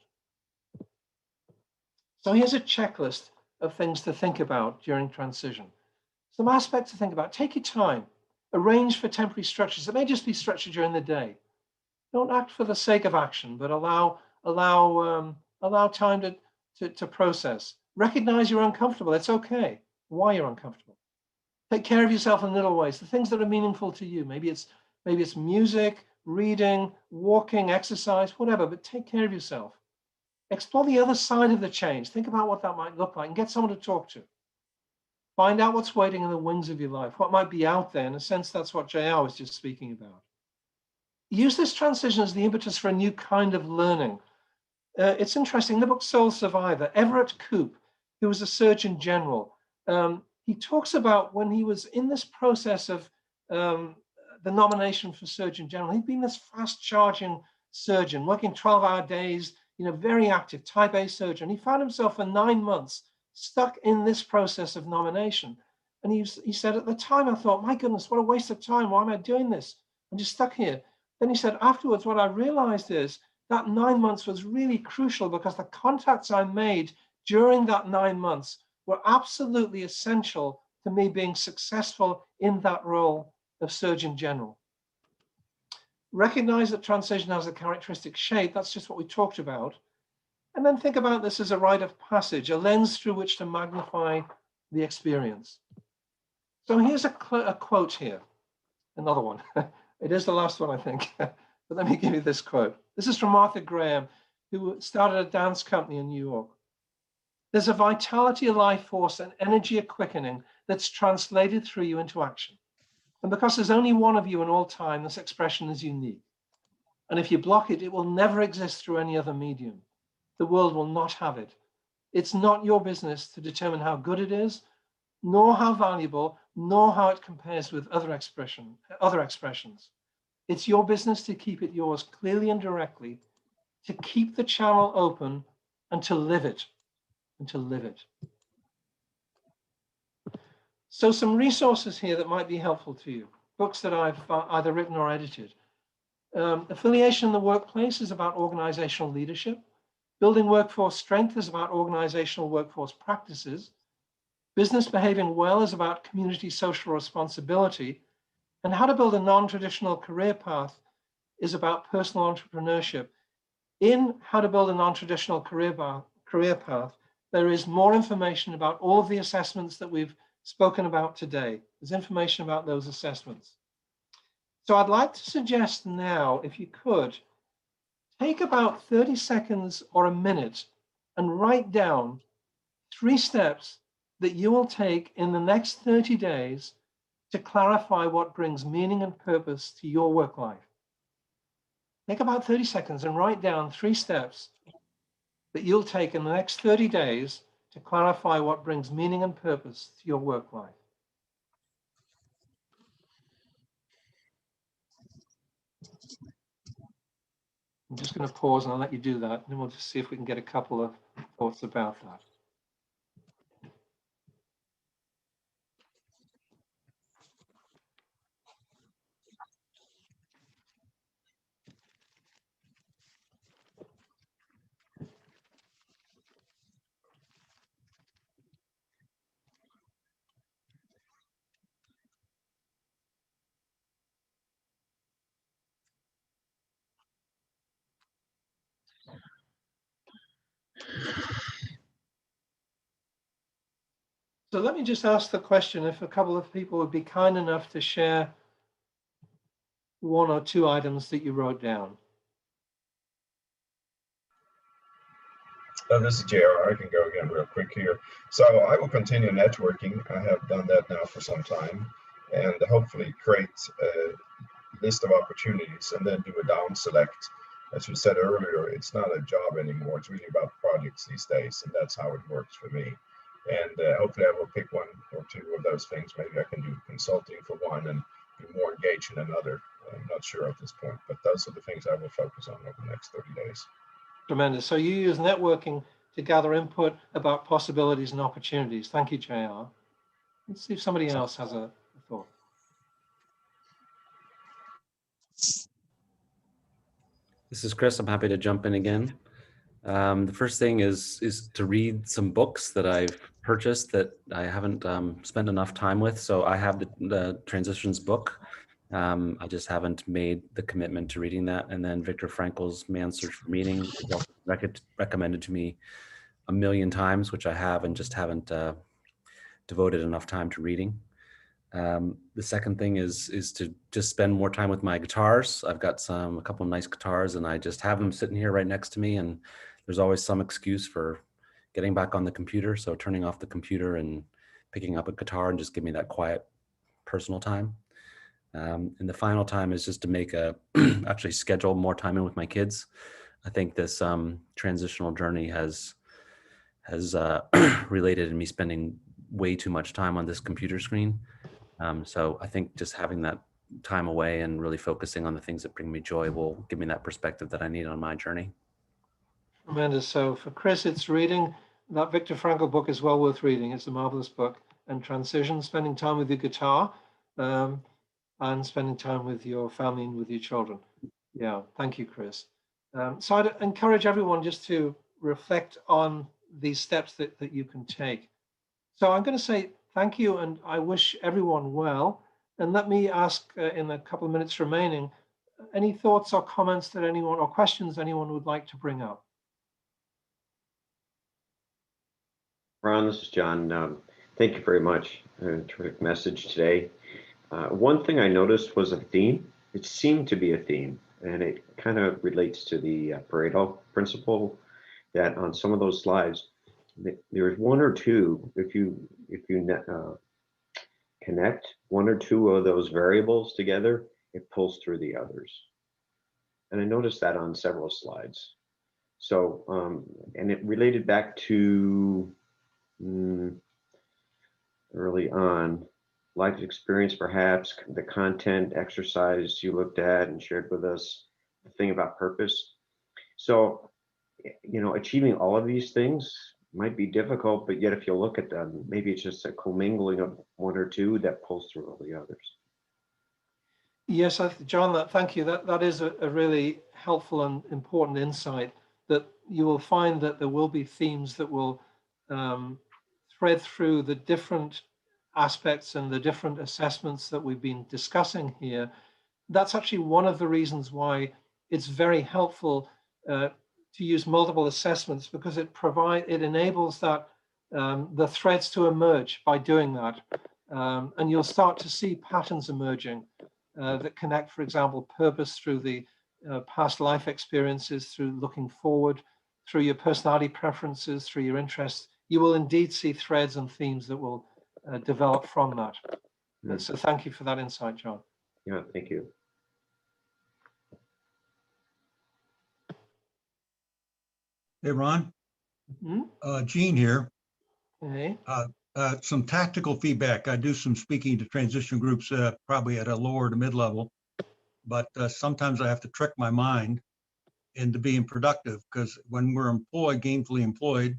[SPEAKER 3] So here's a checklist of things to think about during transition. Some aspects to think about. Take your time. Arrange for temporary structures. It may just be structured during the day. Don't act for the sake of action, but allow time to process. Recognize you're uncomfortable. It's okay. Why you're uncomfortable. Take care of yourself in little ways. The things that are meaningful to you. Maybe it's music, reading, walking, exercise, whatever. But take care of yourself. Explore the other side of the change. Think about what that might look like and get someone to talk to. Find out what's waiting in the wings of your life, what might be out there. In a sense, that's what JR was just speaking about. Use this transition as the impetus for a new kind of learning. It's interesting, in the book Soul Survivor, Everett Koop, who was a Surgeon General, he talks about when he was in this process of the nomination for Surgeon General. He'd been this fast-charging surgeon, working 12-hour days, very active, type A surgeon. He found himself for 9 months stuck in this process of nomination. And he said, at the time, I thought, my goodness, what a waste of time. Why am I doing this? I'm just stuck here. Then he said, afterwards, what I realized is that 9 months was really crucial because the contacts I made during that 9 months were absolutely essential to me being successful in that role of Surgeon General. Recognize that transition has a characteristic shape. That's just what we talked about. And then think about this as a rite of passage, a lens through which to magnify the experience. So here's a quote here, another one. It is the last one, I think. But let me give you this quote. This is from Martha Graham, who started a dance company in New York. There's a vitality, a life force, an energy, a quickening that's translated through you into action. And because there's only one of you in all time, this expression is unique. And if you block it, it will never exist through any other medium. The world will not have it. It's not your business to determine how good it is, nor how valuable, nor how it compares with other expressions. It's your business to keep it yours clearly and directly, to keep the channel open and to live it, So some resources here that might be helpful to you, books that I've either written or edited. Affiliation in the workplace is about organizational leadership. Building workforce strength is about organizational workforce practices. Business behaving well is about community social responsibility. And how to build a non-traditional career path is about personal entrepreneurship. In how to build a non-traditional career path, there is more information about all of the assessments that we've spoken about today. There's information about those assessments. So I'd like to suggest now, if you could, take about 30 seconds or a minute and write down 3 steps that you will take in the next 30 days to clarify what brings meaning and purpose to your work life. Take about 30 seconds and write down 3 steps that you'll take in the next 30 days to clarify what brings meaning and purpose to your work life. I'm just going to pause and I'll let you do that, and then we'll just see if we can get a couple of thoughts about that. So let me just ask the question if a couple of people would be kind enough to share 1 or 2 items that you wrote down.
[SPEAKER 13] This is JR. I can go again real quick here. So I will continue networking. I have done that now for some time, and hopefully create a list of opportunities and then do a down select. As you said earlier, it's not a job anymore. It's really about projects these days, and that's how it works for me. And hopefully I will pick 1 or 2 of those things. Maybe I can do consulting for one and be more engaged in another. I'm not sure at this point, but those are the things I will focus on over the next 30 days.
[SPEAKER 3] Tremendous. So you use networking to gather input about possibilities and opportunities. Thank you, JR. Let's see if somebody else has a thought.
[SPEAKER 4] This is Chris. I'm happy to jump in again. The first thing is to read some books that I've purchased that I haven't spent enough time with. So I have the Transitions book. I just haven't made the commitment to reading that. And then Viktor Frankl's Man's Search for Meaning is also recommended to me a million times, which I have and just haven't devoted enough time to reading. The second thing is to just spend more time with my guitars. I've got a couple of nice guitars and I just have them sitting here right next to me, and there's always some excuse for getting back on the computer. So turning off the computer and picking up a guitar and just give me that quiet personal time. And the final time is just to make actually schedule more time in with my kids. I think this transitional journey has related in me spending way too much time on this computer screen. So I think just having that time away and really focusing on the things that bring me joy will give me that perspective that I need on my journey.
[SPEAKER 3] Tremendous. So for Chris, it's reading. That Viktor Frankl book is well worth reading. It's a marvelous book. And Transition, spending time with your guitar and spending time with your family and with your children. Yeah, thank you, Chris. So I'd encourage everyone just to reflect on these steps that you can take. So I'm going to say thank you, and I wish everyone well. And let me ask in a couple of minutes remaining, any thoughts or comments that anyone or questions anyone would like to bring up?
[SPEAKER 11] Ron, this is John. Thank you very much. Terrific message today. One thing I noticed was a theme. It seemed to be a theme, and it kind of relates to the Pareto principle, that on some of those slides, there's 1 or 2, if you connect 1 or 2 of those variables together, it pulls through the others. And I noticed that on several slides. So, and it related back to early on, life experience, perhaps, the content exercise you looked at and shared with us, the thing about purpose. So, achieving all of these things might be difficult, but yet if you look at them, maybe it's just a commingling of 1 or 2 that pulls through all the others.
[SPEAKER 3] Yes, John, thank you. That is a really helpful and important insight, that you will find that there will be themes that will thread through the different aspects and the different assessments that we've been discussing here. That's actually one of the reasons why it's very helpful to use multiple assessments, because it enables that the threads to emerge by doing that. And you'll start to see patterns emerging that connect, for example, purpose through the past life experiences, through looking forward, through your personality preferences, through your interests. You will indeed see threads and themes that will develop from that. So thank you for that insight, John.
[SPEAKER 11] Yeah, thank you.
[SPEAKER 14] Hey, Ron.
[SPEAKER 3] Mm-hmm.
[SPEAKER 14] Gene here.
[SPEAKER 3] Hey.
[SPEAKER 14] Some tactical feedback. I do some speaking to transition groups, probably at a lower to mid-level, but sometimes I have to trick my mind into being productive, because when we're employed, gainfully employed,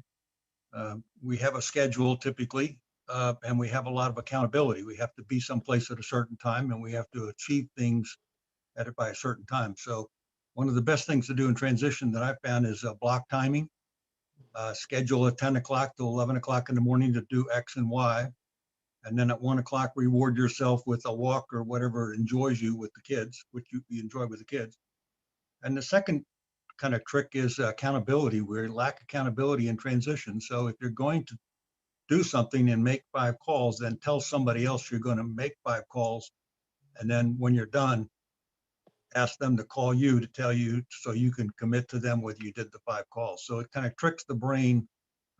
[SPEAKER 14] we have a schedule typically, and we have a lot of accountability. We have to be someplace at a certain time, and we have to achieve things at it by a certain time. So one of the best things to do in transition that I found is block timing. Schedule at 10 o'clock to 11 o'clock in the morning to do X and Y. And then at 1 o'clock, reward yourself with a walk or whatever enjoys you with the kids, which you enjoy with the kids. And the second kind of trick is accountability. We lack accountability in transition. So if you're going to do something and make 5 calls, then tell somebody else you're going to make 5 calls. And then when you're done, ask them to call you to tell you, so you can commit to them whether you did the 5 calls. So it kind of tricks the brain.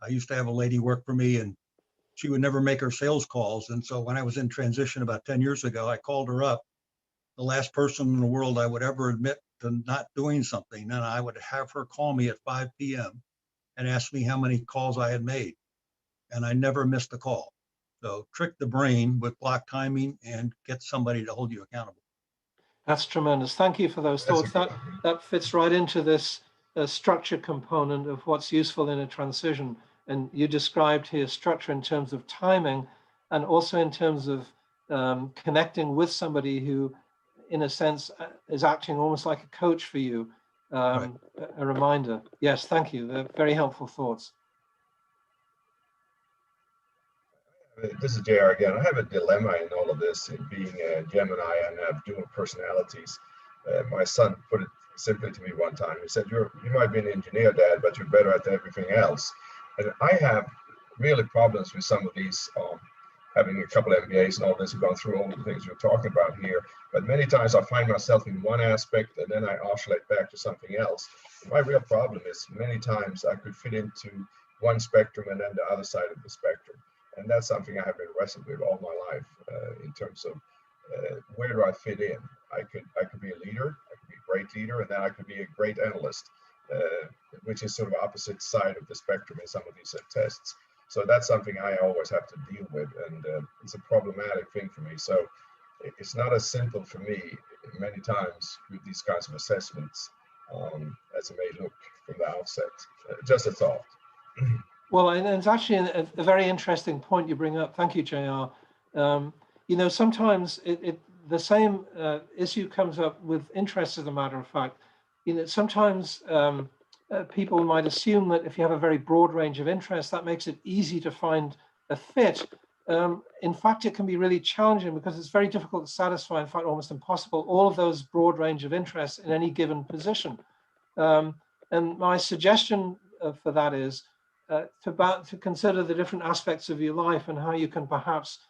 [SPEAKER 14] I used to have a lady work for me, and she would never make her sales calls. And so when I was in transition about 10 years ago, I called her up, the last person in the world I would ever admit to not doing something. And I would have her call me at 5 p.m. and ask me how many calls I had made. And I never missed a call. So trick the brain with block timing and get somebody to hold you accountable.
[SPEAKER 3] That's tremendous. Thank you for those thoughts. That fits right into this structure component of what's useful in a transition. And you described here structure in terms of timing, and also in terms of connecting with somebody who, in a sense, is acting almost like a coach for you. Right. A reminder. Yes, thank you. They're very helpful thoughts.
[SPEAKER 13] This is JR again. I have a dilemma in all of this, in being a Gemini and have dual personalities. My son put it simply to me one time. He said, you might be an engineer, Dad, but you're better at everything else. And I have really problems with some of these, having a couple of MBAs and all this, we've gone through all the things you're talking about here. But many times I find myself in one aspect and then I oscillate back to something else. And my real problem is many times I could fit into one spectrum and then the other side of the spectrum. And that's something I have been wrestling with all my life, in terms of where do I fit in? I could be a leader, I could be a great leader, and then I could be a great analyst, which is sort of opposite side of the spectrum in some of these tests. So that's something I always have to deal with, and it's a problematic thing for me. So it's not as simple for me many times with these kinds of assessments as it may look from the outset. Just a thought.
[SPEAKER 3] Well, and it's actually a very interesting point you bring up. Thank you, JR. You know, sometimes the same issue comes up with interest, as a matter of fact. You know, sometimes people might assume that if you have a very broad range of interests, that makes it easy to find a fit. In fact, it can be really challenging because it's very difficult to satisfy, in fact, almost impossible, all of those broad range of interests in any given position. And my suggestion for that is to consider the different aspects of your life and how you can perhaps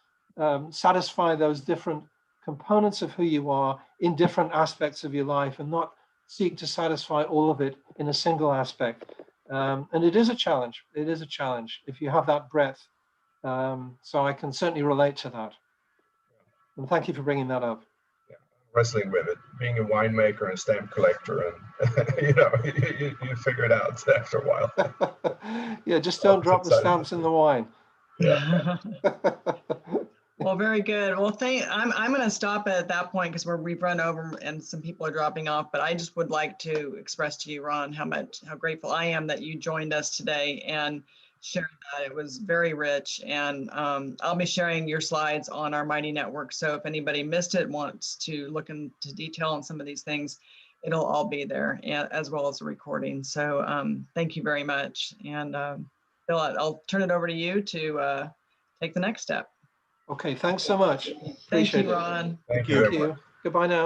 [SPEAKER 3] satisfy those different components of who you are in different aspects of your life, and not seek to satisfy all of it in a single aspect. And it is a challenge. It is a challenge if you have that breadth. So I can certainly relate to that. And thank you for bringing that up.
[SPEAKER 13] Yeah, wrestling with it, being a winemaker and stamp collector, and you know, you figure it out after a while.
[SPEAKER 3] Yeah, just don't drop the stamps in the wine.
[SPEAKER 13] Yeah.
[SPEAKER 2] Well, very good. Well, I'm going to stop at that point because we've run over and some people are dropping off. But I just would like to express to you, Ron, how grateful I am that you joined us today, and sharing that. It was very rich. And I'll be sharing your slides on our Mighty Network. So if anybody missed it, wants to look into detail on some of these things, it'll all be there, and as well as a recording. So thank you very much. And Bill, I'll turn it over to you to take the next step.
[SPEAKER 3] Okay, thanks so much.
[SPEAKER 2] Thank
[SPEAKER 3] Appreciate
[SPEAKER 2] you,
[SPEAKER 3] it.
[SPEAKER 2] Ron.
[SPEAKER 13] Thank you,
[SPEAKER 3] Thank
[SPEAKER 13] everyone.
[SPEAKER 3] you. Goodbye now.